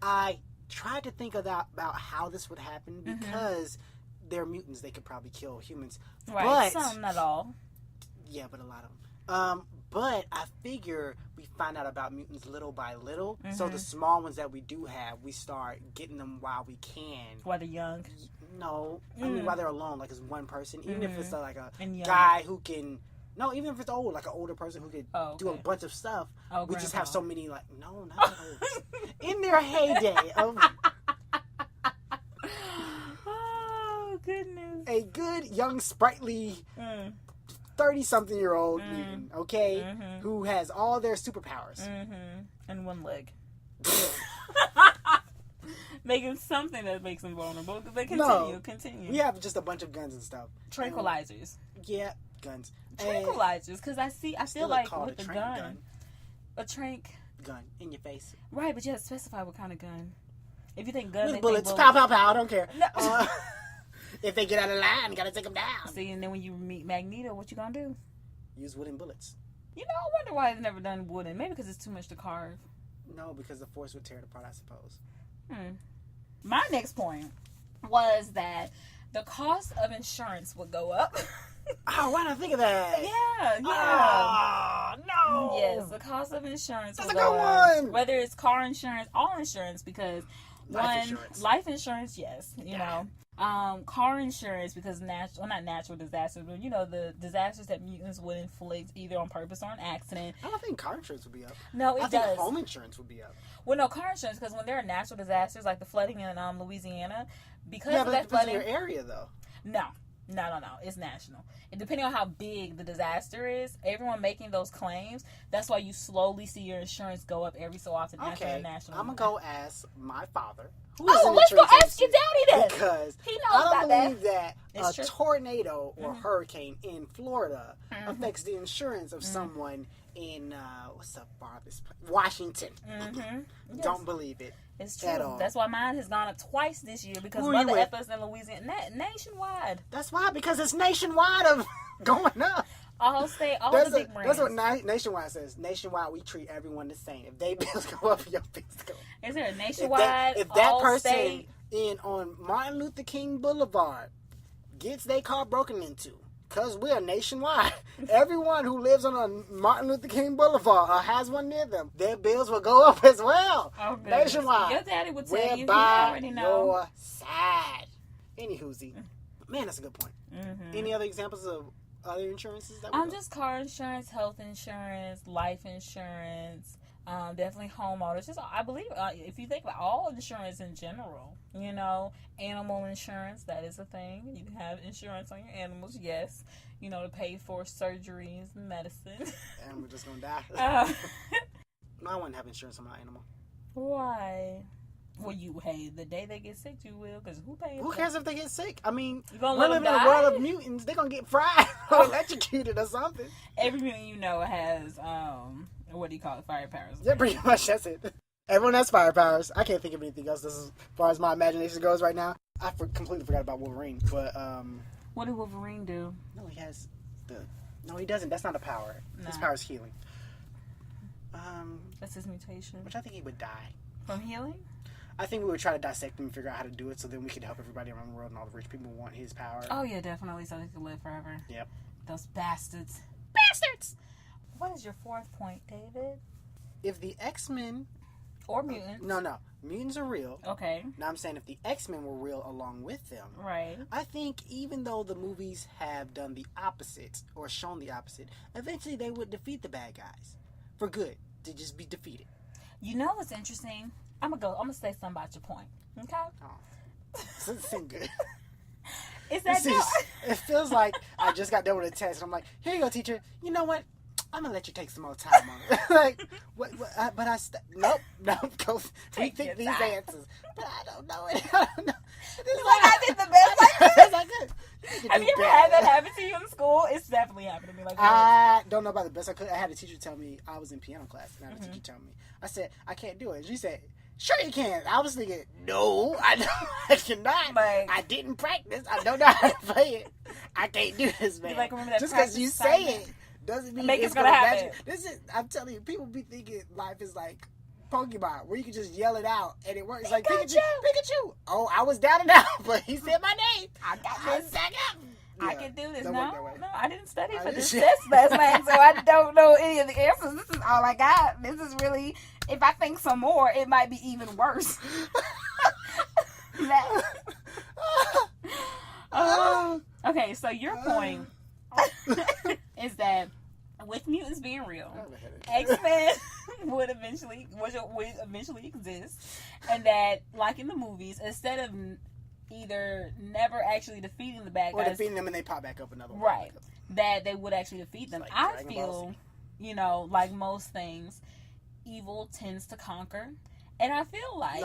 Speaker 1: I tried to think about how this would happen because they're mutants. They could probably kill humans.
Speaker 2: Right,
Speaker 1: But,
Speaker 2: some, not all.
Speaker 1: yeah, but a lot of them. But I figure we find out about mutants little by little. So the small ones that we do have, we start getting them while we can.
Speaker 2: While they're young.
Speaker 1: No, I mean while they're alone, like as one person. Even if it's like a
Speaker 2: And young.
Speaker 1: guy who can. No, even if it's old, like an older person who could
Speaker 2: Oh,
Speaker 1: do a
Speaker 2: okay.
Speaker 1: bunch of stuff.
Speaker 2: Oh,
Speaker 1: we just
Speaker 2: grandpa.
Speaker 1: have so many, like, no, not that old. In their heyday of
Speaker 2: Oh, goodness.
Speaker 1: a good, young, sprightly 30-something-year-old mutant, okay, who has all their superpowers.
Speaker 2: And one leg. Making something that makes them vulnerable. But continue.
Speaker 1: We have just a bunch of guns and stuff.
Speaker 2: Tranquilizers.
Speaker 1: Yeah, guns.
Speaker 2: Tranquilizers, because I feel
Speaker 1: Still
Speaker 2: like
Speaker 1: called
Speaker 2: with
Speaker 1: a
Speaker 2: the
Speaker 1: trank
Speaker 2: gun. A trank.
Speaker 1: Gun in your face.
Speaker 2: Right, but you have to specify what kind of gun. If you think gun,
Speaker 1: With
Speaker 2: they
Speaker 1: bullets.
Speaker 2: think
Speaker 1: Pow, pow, pow. I don't care.
Speaker 2: No.
Speaker 1: If they get out of line, gotta take them down.
Speaker 2: See, and then when you meet Magneto, what you gonna do?
Speaker 1: Use wooden bullets.
Speaker 2: You know, I wonder why they've never done wooden. Maybe because it's too much to carve.
Speaker 1: No, because the force would tear it apart, I suppose.
Speaker 2: My next point was that the cost of insurance would go up.
Speaker 1: Oh, why did I think of that?
Speaker 2: Yeah.
Speaker 1: Oh, no.
Speaker 2: Yes, the cost of insurance
Speaker 1: That's
Speaker 2: will
Speaker 1: a
Speaker 2: go
Speaker 1: good
Speaker 2: up.
Speaker 1: one.
Speaker 2: Whether it's car insurance, all insurance, because
Speaker 1: Life insurance.
Speaker 2: life insurance, yes, you know. Car insurance because not natural disasters, but you know the disasters that mutants would inflict either on purpose or an accident.
Speaker 1: I don't think car insurance would be up.
Speaker 2: No, it
Speaker 1: I think
Speaker 2: does.
Speaker 1: home insurance would be up.
Speaker 2: Well, no, car insurance because when there are natural disasters like the flooding in Louisiana, because
Speaker 1: Yeah,
Speaker 2: of
Speaker 1: but it
Speaker 2: that
Speaker 1: depends on
Speaker 2: flooding,
Speaker 1: your area, though.
Speaker 2: no, it's national. And depending on how big the disaster is, everyone making those claims, that's why you slowly see your insurance go up every so often after
Speaker 1: Okay,
Speaker 2: a national.
Speaker 1: I'm going to go ask my father. Who
Speaker 2: Oh,
Speaker 1: an
Speaker 2: let's go
Speaker 1: insurance
Speaker 2: ask your daddy then.
Speaker 1: Because
Speaker 2: He knows
Speaker 1: I don't
Speaker 2: about that.
Speaker 1: believe that
Speaker 2: It's
Speaker 1: a
Speaker 2: true.
Speaker 1: tornado or hurricane in Florida affects the insurance of someone in, what's the farthest place? Washington.
Speaker 2: Yes.
Speaker 1: Don't believe it.
Speaker 2: It's true.
Speaker 1: At all.
Speaker 2: That's why mine has gone up twice this year because
Speaker 1: Who are you
Speaker 2: Mother
Speaker 1: with?
Speaker 2: Effa's in Louisiana, nationwide.
Speaker 1: That's why, because it's nationwide of going up.
Speaker 2: All state, all
Speaker 1: That's,
Speaker 2: the big brands.
Speaker 1: that's what Nationwide says. Nationwide, we treat everyone the same. If they bills go up, your bills go up.
Speaker 2: Is there a
Speaker 1: If
Speaker 2: nationwide,
Speaker 1: that
Speaker 2: all
Speaker 1: person
Speaker 2: state?
Speaker 1: on Martin Luther King Boulevard gets their car broken into, because we're nationwide, everyone who lives on a Martin Luther King Boulevard or has one near them, their bills will go up as well.
Speaker 2: Oh, goodness.
Speaker 1: Nationwide.
Speaker 2: Your daddy would tell
Speaker 1: We're
Speaker 2: you. He
Speaker 1: by
Speaker 2: already know.
Speaker 1: your side. Anywhoosie. Man, that's a good point. Any other examples of other insurances that we
Speaker 2: Just car insurance, health insurance, life insurance, definitely homeowners. Just I believe if you think about all insurance in general, you know, animal insurance, that is a thing. You can have insurance on your animals, yes, you know, to pay for surgeries and medicine.
Speaker 1: and we're just gonna die. No, I wouldn't have insurance on my animal.
Speaker 2: Why? Well, the day they get sick, you will, because who pays?
Speaker 1: Who cares if they get sick? I mean,
Speaker 2: You gonna
Speaker 1: we're
Speaker 2: let them
Speaker 1: living in a
Speaker 2: die?
Speaker 1: world of mutants. They're gonna get fried or electrocuted or something.
Speaker 2: Every mutant you know has what do you call it? Fire powers.
Speaker 1: Yeah, pretty much. That's it. Everyone has fire powers. I can't think of anything else. This is, as far as my imagination goes right now. I completely forgot about Wolverine, but
Speaker 2: What did Wolverine do?
Speaker 1: no, he has the. No, he doesn't. That's not a power. His
Speaker 2: Nah.
Speaker 1: power is healing.
Speaker 2: That's his mutation.
Speaker 1: Which I think he would die.
Speaker 2: From healing?
Speaker 1: I think we would try to dissect him and figure out how to do it, so then we could help everybody around the world, and all the rich people want his power.
Speaker 2: Oh yeah, definitely, so they could live forever.
Speaker 1: Yep.
Speaker 2: Those bastards. Bastards! What is your fourth point, David?
Speaker 1: If the X-Men,
Speaker 2: Or mutants.
Speaker 1: no, mutants are real.
Speaker 2: Okay.
Speaker 1: Now I'm saying if the X-Men were real along with them,
Speaker 2: Right.
Speaker 1: I think even though the movies have done the opposite or shown the opposite, eventually they would defeat the bad guys for good, to just be defeated.
Speaker 2: You know what's interesting? I'm gonna say something about your point. Okay.
Speaker 1: Oh. This seems good.
Speaker 2: Is that
Speaker 1: It feels like I just got done with a test, and I'm like, here you go, teacher. You know what? I'm gonna let you take some more time on it. Like, nope, go rethink these answers. But I don't know it. I don't know.
Speaker 2: I did the best I could. Have you ever had that happen to you in school? It's definitely happened to me. Like
Speaker 1: I don't know about the best I could. I had a teacher tell me I was in piano class, and I had a teacher tell me. I said I can't do it. She said, "Sure you can." I was thinking, "No, I cannot.
Speaker 2: Like,
Speaker 1: I didn't practice. I don't know how to play it. I can't do this, man."
Speaker 2: Like, remember that
Speaker 1: just because you say it doesn't mean it's gonna happen. I'm telling you, people be thinking life is like Pokemon, where you can just yell it out and it works. Like Pikachu. Oh, I was down and out, but he said my name. I got this back up. Yeah,
Speaker 2: I can do this. No, I didn't study for this
Speaker 1: didn't.
Speaker 2: test last night, so I don't know any of the answers. This is all I got. This is really, if I think some more, it might be even worse. Okay, so your point is that with mutants being real, X-Men would eventually exist, and that, like in the movies, instead of either never actually defeating the bad guys,
Speaker 1: or defeating them and they pop back up another one,
Speaker 2: right? That they would actually defeat them.
Speaker 1: Like
Speaker 2: I feel, like most things, evil tends to conquer, and I feel like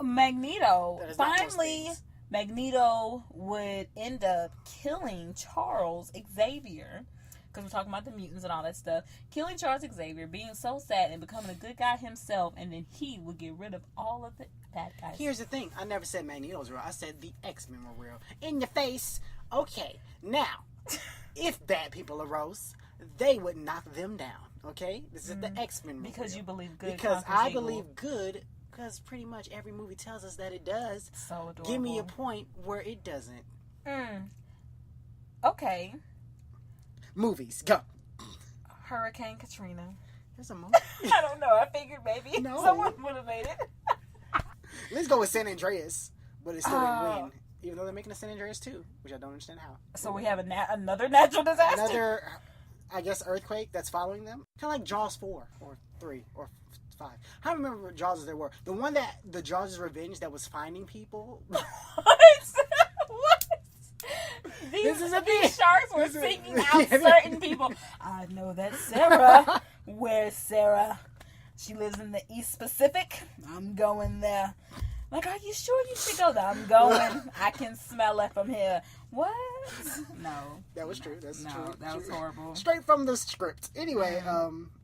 Speaker 2: Magneto finally. Magneto would end up killing Charles Xavier, because we're talking about the mutants and all that stuff. Killing Charles Xavier, being so sad and becoming a good guy himself, and then he would get rid of all of the bad guys.
Speaker 1: Here's the thing. I never said Magneto was real. I said the X-Men were real. In your face. Okay. Now, if bad people arose, they would knock them down. Okay? This is the X-Men movie.
Speaker 2: Because you believe good.
Speaker 1: Because I believe good. Because pretty much every movie tells us that it does.
Speaker 2: So adorable.
Speaker 1: Give me a point where it doesn't.
Speaker 2: Okay.
Speaker 1: Movies, go.
Speaker 2: Hurricane Katrina.
Speaker 1: There's a movie.
Speaker 2: I don't know. I figured maybe someone would have made it.
Speaker 1: Let's go with San Andreas, but it still didn't win. Even though they're making a San Andreas 2, which I don't understand how.
Speaker 2: So we have another natural disaster?
Speaker 1: Another, I guess, earthquake that's following them. Kind of like Jaws 4 or 3 or 5. I don't remember what Jaws there were. The one that, the Jaws' Revenge, that was finding people.
Speaker 2: What? These sharks were seeking out certain people. I know that Sarah. Where's Sarah? She lives in the East Pacific. I'm going there. Like, are you sure you should go there? I'm going. I can smell it from here. What? No.
Speaker 1: That was true. That's true.
Speaker 2: That was horrible.
Speaker 1: Straight from the script. Anyway,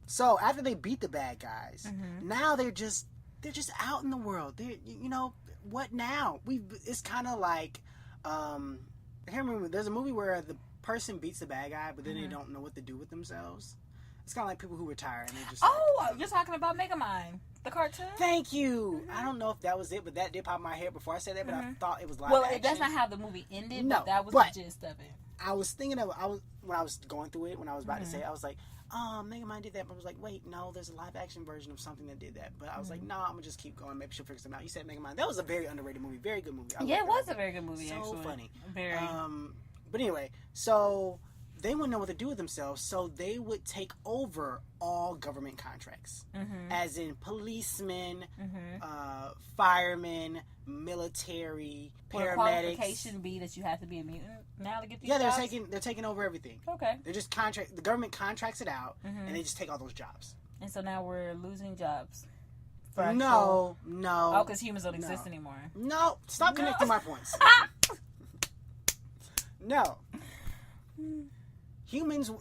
Speaker 1: so after they beat the bad guys, now they're just out in the world. They're, what now? It's kind of like, I can't remember. There's a movie where the person beats the bad guy, but then they don't know what to do with themselves. It's kind of like people who retire and they just.
Speaker 2: You're talking about Megamind, the cartoon.
Speaker 1: Thank you. I don't know if that was it, but that did pop in my head before I said that. But I thought it was live action.
Speaker 2: That's not how the movie ended.
Speaker 1: No,
Speaker 2: but that was the gist of it.
Speaker 1: I was thinking of when I was going through it, when I was about to say it, I was like, Megamind did that, but I was like, wait, no, there's a live action version of something that did that. But I was like, no, I'm gonna just keep going. Maybe she'll figure something out. You said Megamind. That was a very underrated movie. Very good movie.
Speaker 2: It was a very good movie.
Speaker 1: So
Speaker 2: actually.
Speaker 1: funny.
Speaker 2: Very.
Speaker 1: But anyway, so they wouldn't know what to do with themselves, so they would take over all government contracts, as in policemen, firemen, military, paramedics.
Speaker 2: Would a qualification be that you have to be a mutant now to get these jobs?
Speaker 1: They're taking over everything.
Speaker 2: Okay.
Speaker 1: They're just the government contracts it out, and they just take all those jobs.
Speaker 2: And so now we're losing jobs.
Speaker 1: No.
Speaker 2: Oh, because humans don't exist anymore.
Speaker 1: No, stop connecting my points. No. Humans,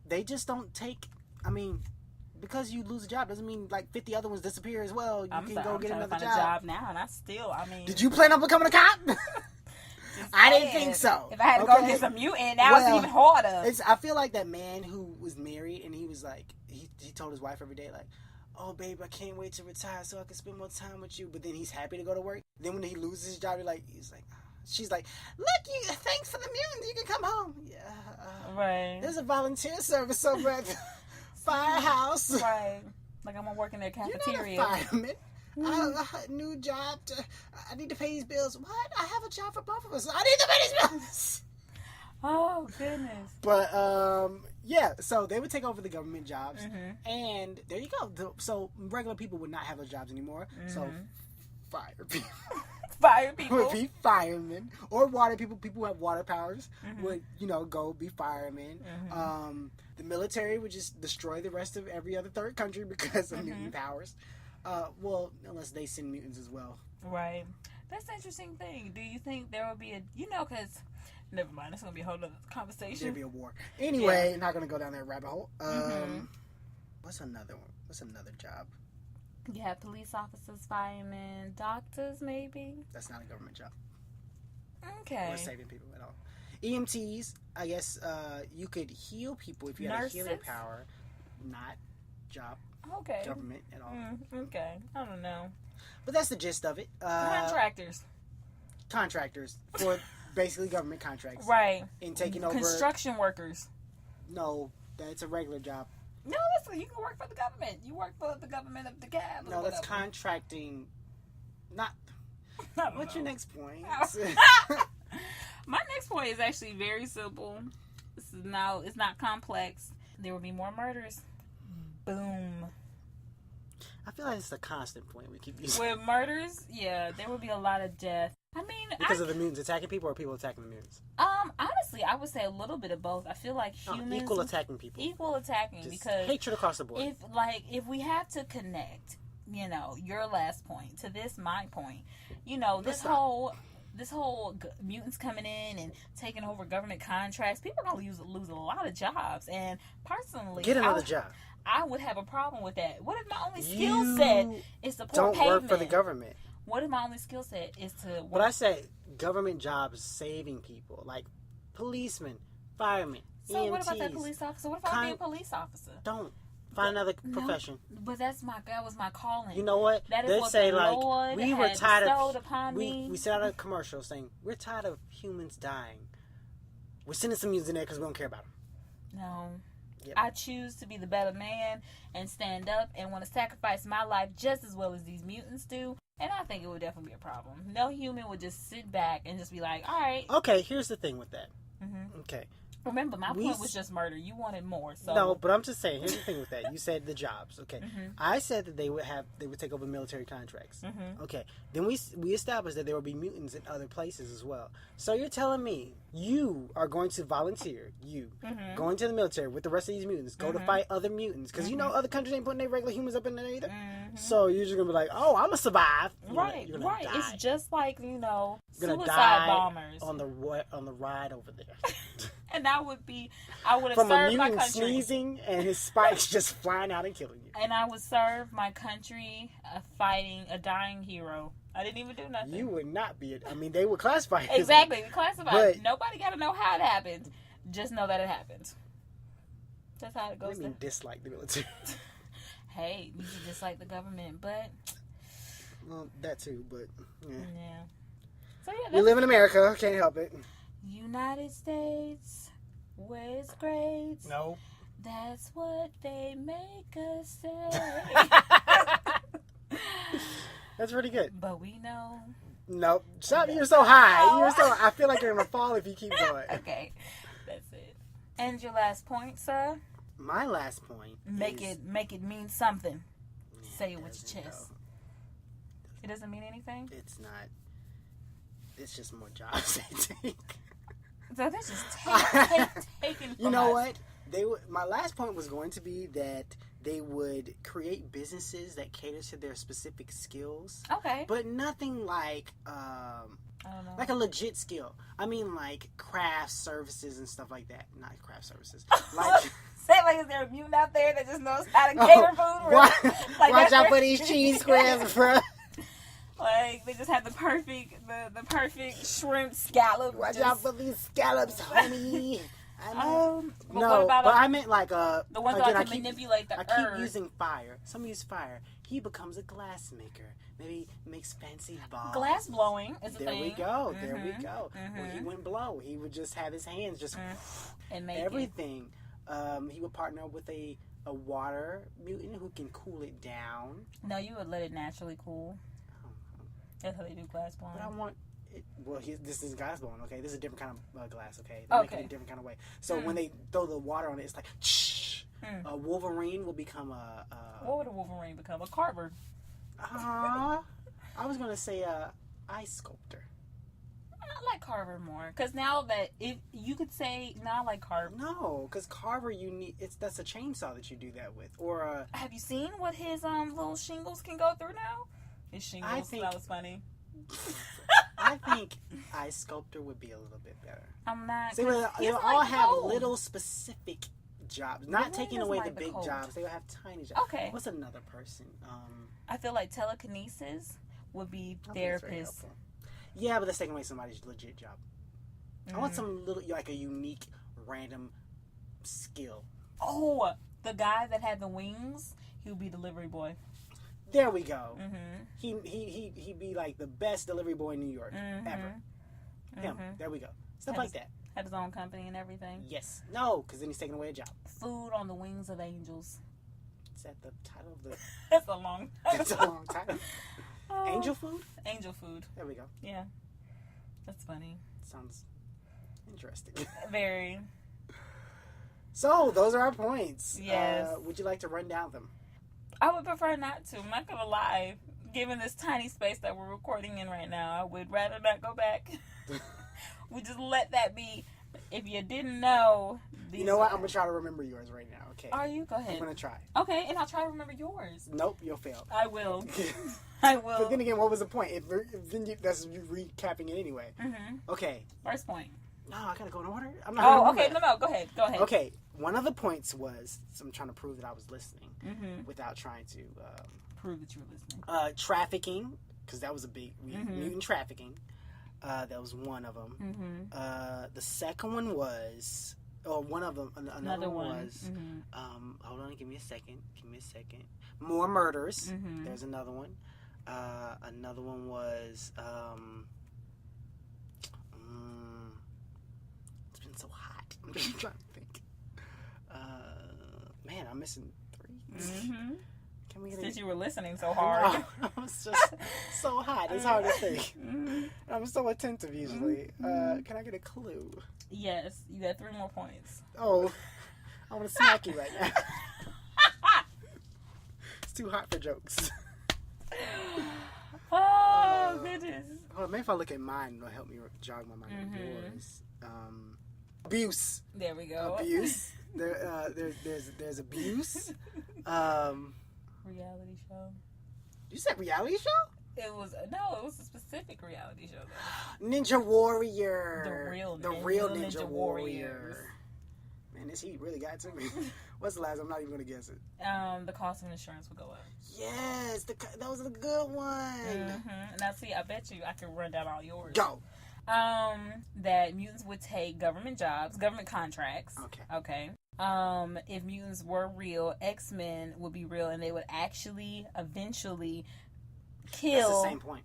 Speaker 1: they just don't take. I mean, because you lose a job doesn't mean like 50 other ones disappear as well. You can go get another job.
Speaker 2: Now, and I mean.
Speaker 1: Did you plan on becoming a cop? I didn't think so.
Speaker 2: If I had to go get some mutant, now it's even harder.
Speaker 1: I feel like that man who was married and he was like, he told his wife every day like, oh babe, I can't wait to retire so I can spend more time with you. But then he's happy to go to work. Then when he loses his job, he's like. She's like, look, thanks for the mutants. You can come home. Yeah.
Speaker 2: Right.
Speaker 1: There's a volunteer service over at the firehouse.
Speaker 2: Right. Like I'm going to work in their cafeteria.
Speaker 1: You're not a fireman. I have a new job. I need to pay these bills. What? I have a job for both of us. I need to pay these bills.
Speaker 2: Oh, goodness.
Speaker 1: But yeah, so they would take over the government jobs, and there you go. So regular people would not have those jobs anymore. So fire people.
Speaker 2: Fire people
Speaker 1: would be firemen, or water people. People who have water powers would, go be firemen. The military would just destroy the rest of every other third country because of mutant powers. Well, unless they send mutants as well.
Speaker 2: Right. That's an interesting thing. Do you think there will be a, because, never mind, it's going to be a whole other conversation.
Speaker 1: There'll be a war. Anyway, not going to go down that rabbit hole. What's another one? What's another job?
Speaker 2: You have police officers, firemen, doctors, maybe?
Speaker 1: That's not a government job.
Speaker 2: Okay.
Speaker 1: Or saving people at all. EMTs, I guess you could heal people if you had a healing power. Not job.
Speaker 2: Okay.
Speaker 1: Government at all.
Speaker 2: Okay. I don't know.
Speaker 1: But that's the gist of it.
Speaker 2: Contractors.
Speaker 1: Contractors for basically government contracts.
Speaker 2: Right.
Speaker 1: And taking over.
Speaker 2: Construction workers.
Speaker 1: No, that's a regular job.
Speaker 2: No, you can work for the government. You work for the government of the cab.
Speaker 1: No, that's contracting. Not. What's your next point?
Speaker 2: My next point is actually very simple. It's not complex. There will be more murders. Boom.
Speaker 1: I feel like it's a constant point we keep using.
Speaker 2: With murders, yeah, there will be a lot of death. I mean,
Speaker 1: because of the mutants attacking people, or people attacking the mutants?
Speaker 2: Honestly, I would say a little bit of both. I feel like humans
Speaker 1: equal attacking people.
Speaker 2: Equal attacking.
Speaker 1: Just
Speaker 2: because
Speaker 1: hatred across the board.
Speaker 2: If we have to connect, your last point to my point, this whole mutants coming in and taking over government contracts, people are going to lose a lot of jobs. And personally,
Speaker 1: get another job.
Speaker 2: I would have a problem with that. What if my only skill set is to pour pavement?
Speaker 1: Don't work for the government.
Speaker 2: What if my only skill set is to work?
Speaker 1: But I say government jobs saving people, like policemen, firemen,
Speaker 2: So
Speaker 1: EMTs.
Speaker 2: What about that police officer? What if I be a police officer?
Speaker 1: Don't. Find another profession.
Speaker 2: But that was my calling.
Speaker 1: You know what?
Speaker 2: That is
Speaker 1: They
Speaker 2: what
Speaker 1: say,
Speaker 2: the
Speaker 1: like,
Speaker 2: Lord
Speaker 1: we
Speaker 2: had
Speaker 1: were tired
Speaker 2: bestowed
Speaker 1: of
Speaker 2: upon me.
Speaker 1: We sent out a commercial saying we're tired of humans dying. We're sending some mutants in there because we don't care about them.
Speaker 2: No.
Speaker 1: Yep.
Speaker 2: I choose to be the better man and stand up and want to sacrifice my life just as well as these mutants do. And I think it would definitely be a problem. No human would just sit back and just be like, all right.
Speaker 1: Okay, here's the thing with that. Okay.
Speaker 2: Remember, my point was just murder. You wanted more. So.
Speaker 1: No, but I'm just saying, here's the thing with that. You said the jobs. Okay. I said that they would take over military contracts. Okay. Then we established that there will be mutants in other places as well. So you're telling me you are going to volunteer, going to the military with the rest of these mutants, go to fight other mutants. Because other countries ain't putting their regular humans up in there either. So you're just going to be like, oh, I'm going to survive.
Speaker 2: Right. Die. It's just like,
Speaker 1: suicide
Speaker 2: bombers.
Speaker 1: On the ride over there.
Speaker 2: And I would have
Speaker 1: from
Speaker 2: served
Speaker 1: a
Speaker 2: my
Speaker 1: mutant
Speaker 2: country.
Speaker 1: Sneezing and his spikes just flying out and killing you.
Speaker 2: And I would serve my country fighting a dying hero. I didn't even do nothing.
Speaker 1: You would not be they would classify it.
Speaker 2: Exactly, classified.
Speaker 1: But
Speaker 2: nobody got to know how it happened. Just know that it happened. That's how it goes.
Speaker 1: I mean, dislike the military.
Speaker 2: Hey, you should dislike the government, but
Speaker 1: well, that too. But yeah.
Speaker 2: So yeah,
Speaker 1: we live in America. Can't help it.
Speaker 2: United States, where it's great.
Speaker 1: No.
Speaker 2: That's what they make us say.
Speaker 1: That's pretty good.
Speaker 2: But we know.
Speaker 1: Nope. Stop. You're so high. I feel like you're going to fall if you keep going.
Speaker 2: Okay. That's it. And your last point, sir?
Speaker 1: My last point
Speaker 2: Make it mean something. Say it with your chest. It doesn't mean anything?
Speaker 1: It's not. It's just more jobs they take.
Speaker 2: So that's just taken from
Speaker 1: You know
Speaker 2: us.
Speaker 1: what? My last point was going to be that they would create businesses that cater to their specific skills.
Speaker 2: Okay.
Speaker 1: But nothing like
Speaker 2: I don't know.
Speaker 1: like a legit skill. I mean, like craft services and stuff like that. Not craft services. Like
Speaker 2: say it like is there a mutant out there that just knows how to cater food?
Speaker 1: Watch out for these cheese squares, bro.
Speaker 2: Like they just have the perfect shrimp scallop.
Speaker 1: Watch out for these scallops, honey.
Speaker 2: No,
Speaker 1: but I meant like
Speaker 2: the ones
Speaker 1: again,
Speaker 2: that can manipulate the
Speaker 1: I
Speaker 2: earth.
Speaker 1: keep using fire. Some use fire. He becomes a glass maker. Maybe makes fancy balls.
Speaker 2: Glass blowing is a
Speaker 1: there
Speaker 2: thing.
Speaker 1: We go. There we go. When he wouldn't blow, he would just have his hands just
Speaker 2: and make
Speaker 1: everything. He would partner with a water mutant who can cool it down.
Speaker 2: No, you would let it naturally cool. That's how they do glass blowing.
Speaker 1: But I want This is glass blowing. Okay, this is a different kind of glass. Okay, they make it a different kind of way. So when they throw the water on it, it's like. A Wolverine will become a.
Speaker 2: What would a Wolverine become? A carver.
Speaker 1: I was gonna say ice sculptor.
Speaker 2: I like Carver more because now that if you could say, no, I like Carver.
Speaker 1: No, because Carver that's a chainsaw that you do that with, or
Speaker 2: have you seen what his little shingles can go through now? His shingles. That was funny.
Speaker 1: I think ice sculptor would be a little bit better.
Speaker 2: I'm not.
Speaker 1: So they'll all have little specific jobs, not taking away the big jobs. They will have tiny jobs.
Speaker 2: Okay.
Speaker 1: What's another person?
Speaker 2: I feel like telekinesis would be therapist.
Speaker 1: Yeah, but that's taking away somebody's legit job. I want some little, like a unique, random skill.
Speaker 2: Oh, the guy that had the wings, he would be delivery boy.
Speaker 1: There we go. He'd be like the best delivery boy in New York ever. Him. There we go. Stuff like that.
Speaker 2: Had his own company and everything.
Speaker 1: Yes. No, because then he's taking away a job.
Speaker 2: Food on the wings of angels.
Speaker 1: Is that the title of the?
Speaker 2: That's a long.
Speaker 1: That's a long title. Angel food?
Speaker 2: Angel food.
Speaker 1: There we go.
Speaker 2: Yeah. That's funny.
Speaker 1: Sounds interesting.
Speaker 2: Very.
Speaker 1: So, those are our points.
Speaker 2: Yes.
Speaker 1: Would you like to run down them?
Speaker 2: I would prefer not to. I'm not going to lie. Given this tiny space that we're recording in right now, I would rather not go back. We just let that be. If you didn't know.
Speaker 1: You know what? I'm going to try to remember yours right now. Okay.
Speaker 2: Are you? Go ahead.
Speaker 1: I'm going to try.
Speaker 2: Okay, and I'll try to remember yours.
Speaker 1: Nope, you'll fail.
Speaker 2: I will. I will.
Speaker 1: But then again, what was the point? That's you recapping it anyway. Okay.
Speaker 2: First point.
Speaker 1: No, I gotta go in order. I'm not.
Speaker 2: Okay. No. Go ahead.
Speaker 1: Okay. One of the points was I'm trying to prove that I was listening without trying to
Speaker 2: prove that you were listening.
Speaker 1: Trafficking, because that was a big mutant trafficking. That was one of them. The second one was. Oh, one of them. Another one was. Hold on. Give me a second. More murders. There's another one. Another one was. It's been so hot. I'm just trying to think. Man, I'm missing 3. Can we get
Speaker 2: Since you were listening so hard.
Speaker 1: I was just so hot. It's hard to think. I'm so attentive usually. Can I get a clue?
Speaker 2: Yes, you got 3 more points.
Speaker 1: Oh, I want to smack you right now. It's too hot for jokes.
Speaker 2: Oh, goodness.
Speaker 1: Well, maybe if I look at mine, it'll help me jog my mind on yours. Abuse.
Speaker 2: There we go.
Speaker 1: Abuse. There's abuse.
Speaker 2: Reality show.
Speaker 1: You said reality show?
Speaker 2: It was a specific reality show though.
Speaker 1: Ninja Warrior.
Speaker 2: The real Ninja Warriors.
Speaker 1: Man, this heat really got to me. What's the last? I'm not even gonna guess it.
Speaker 2: The cost of insurance would go up.
Speaker 1: Yes, that was a good one.
Speaker 2: Now see, I bet you I can run down all yours.
Speaker 1: Go.
Speaker 2: That mutants would take government jobs, government contracts. Okay. If mutants were real, X-Men would be real, and they would actually eventually kill.
Speaker 1: That's the same point.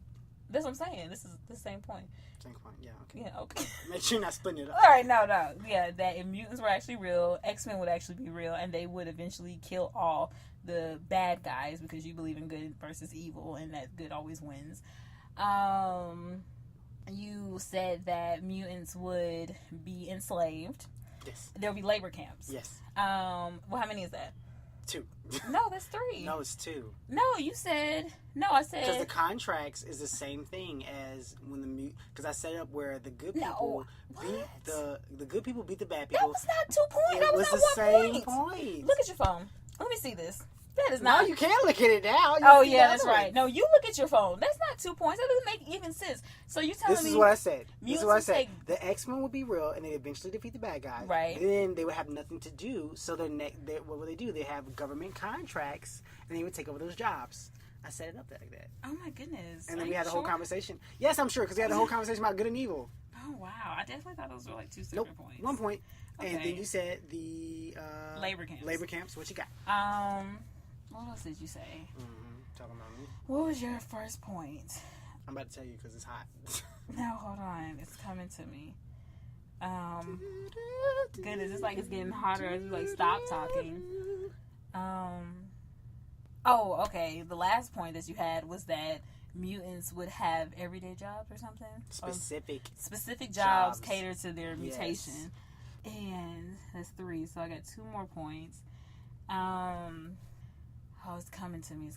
Speaker 2: That's what I'm saying. This is the same point.
Speaker 1: Same point. Yeah. Okay.
Speaker 2: Yeah. Okay.
Speaker 1: Make sure you're not splitting it up.
Speaker 2: All right. No. Yeah. That if mutants were actually real, X-Men would actually be real, and they would eventually kill all the bad guys because you believe in good versus evil, and that good always wins. You said that mutants would be enslaved.
Speaker 1: Yes.
Speaker 2: There'll be labor camps.
Speaker 1: Yes.
Speaker 2: Well, how many is that?
Speaker 1: 2.
Speaker 2: No, that's 3.
Speaker 1: No, it's 2.
Speaker 2: No, you said. No, I said.
Speaker 1: Because the contracts is the same thing as when the because I set up where the good people beat the good people beat the bad people.
Speaker 2: That was not 2 points. That was
Speaker 1: the
Speaker 2: not
Speaker 1: same
Speaker 2: 1 point.
Speaker 1: point.
Speaker 2: Look at your phone. Let me see this. That is not.
Speaker 1: No, you can't look at it now.
Speaker 2: Oh yeah, that's right. No, you look at your phone. That's not 2 points. That doesn't make even sense. So you telling me?
Speaker 1: This is what I said. This is what I said. The X-Men would be real, and they'd eventually defeat the bad guys.
Speaker 2: Right.
Speaker 1: Then they would have nothing to do. So what would they do? They have government contracts, and they would take over those jobs. I set it up like that.
Speaker 2: Oh my goodness.
Speaker 1: And then we had a whole conversation. Yes, I'm sure, because we had a whole conversation about good and evil.
Speaker 2: Oh wow, I definitely thought those were like 2 separate points.
Speaker 1: 1 point.
Speaker 2: Okay.
Speaker 1: And then you said the
Speaker 2: labor camps.
Speaker 1: Labor camps. What you got?
Speaker 2: What else did you say?
Speaker 1: Talking about me.
Speaker 2: What was your first point?
Speaker 1: I'm about to tell you because it's hot.
Speaker 2: No, hold on. It's coming to me. Goodness, it's like it's getting hotter as we like stop talking. Oh, okay. The last point that you had was that mutants would have everyday jobs or something. Specific jobs cater to their mutation. And that's 3, so I got 2 more points. It's coming to me.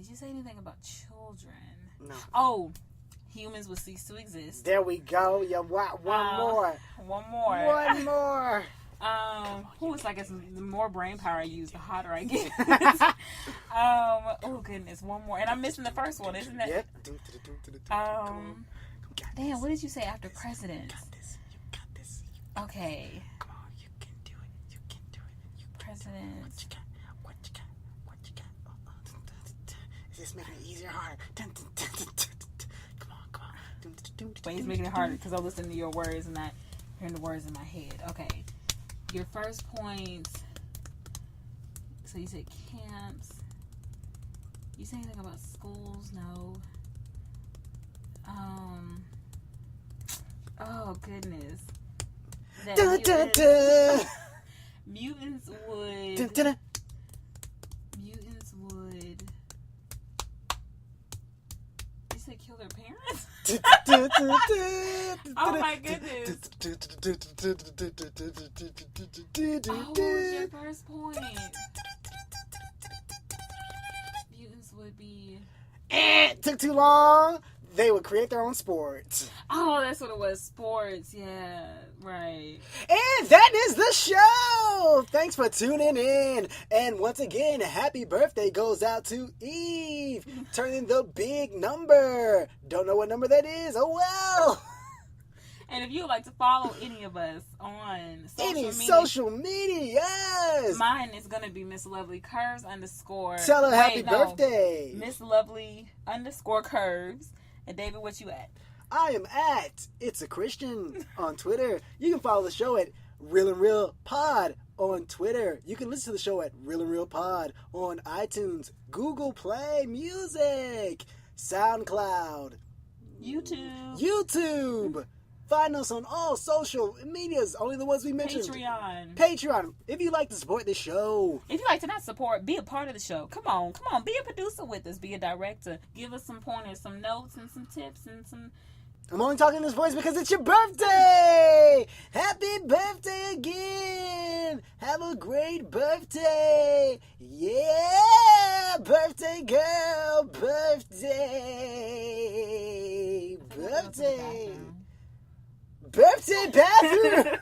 Speaker 2: Did you say anything about children?
Speaker 1: No.
Speaker 2: Oh, humans would cease to exist.
Speaker 1: There we go. Yeah, one more.
Speaker 2: I guess the more brain power I use, the hotter I get. Oh goodness, one more. And I'm missing the first one, isn't that?
Speaker 1: Yep.
Speaker 2: Damn, what did you say after presidents?
Speaker 1: You got this.
Speaker 2: Okay.
Speaker 1: Come on, you can do it.
Speaker 2: Presidents.
Speaker 1: What you got? Is this making it easier or harder? Come on.
Speaker 2: Wait, it's making it harder because I'm listening to your words and not hearing the words in my head. Okay. Your first point. So you said camps. You say anything about schools? No. Oh goodness. Mutants would. You said kill their parents? Oh my goodness. What was your first point? Mutants would be...
Speaker 1: Took too long. They would create their own sports.
Speaker 2: Oh, that's what it was. Sports. Yeah, right.
Speaker 1: And that is the show. Thanks for tuning in. And once again, happy birthday goes out to Eve, turning the big number. Don't know what number that is. Oh, well.
Speaker 2: And if you would like to follow any of us on
Speaker 1: social media, yes.
Speaker 2: Mine is going to be Miss Lovely Curves _
Speaker 1: Tell her happy birthday.
Speaker 2: Miss Lovely _ Curves. And David, what you at?
Speaker 1: I am at It's a Christian on Twitter. You can follow the show at Real and Real Pod on Twitter. You can listen to the show at Real and Real Pod on iTunes, Google Play Music, SoundCloud, YouTube. Find us on all social medias, only the ones we mentioned. Patreon. If you'd like to support the show.
Speaker 2: If you'd like to not support, be a part of the show. Come on. Be a producer with us. Be a director. Give us some pointers, some notes, and some tips, and some...
Speaker 1: I'm only talking this voice because it's your birthday! Happy birthday again! Have a great birthday! Yeah! Birthday girl! Birthday bathroom!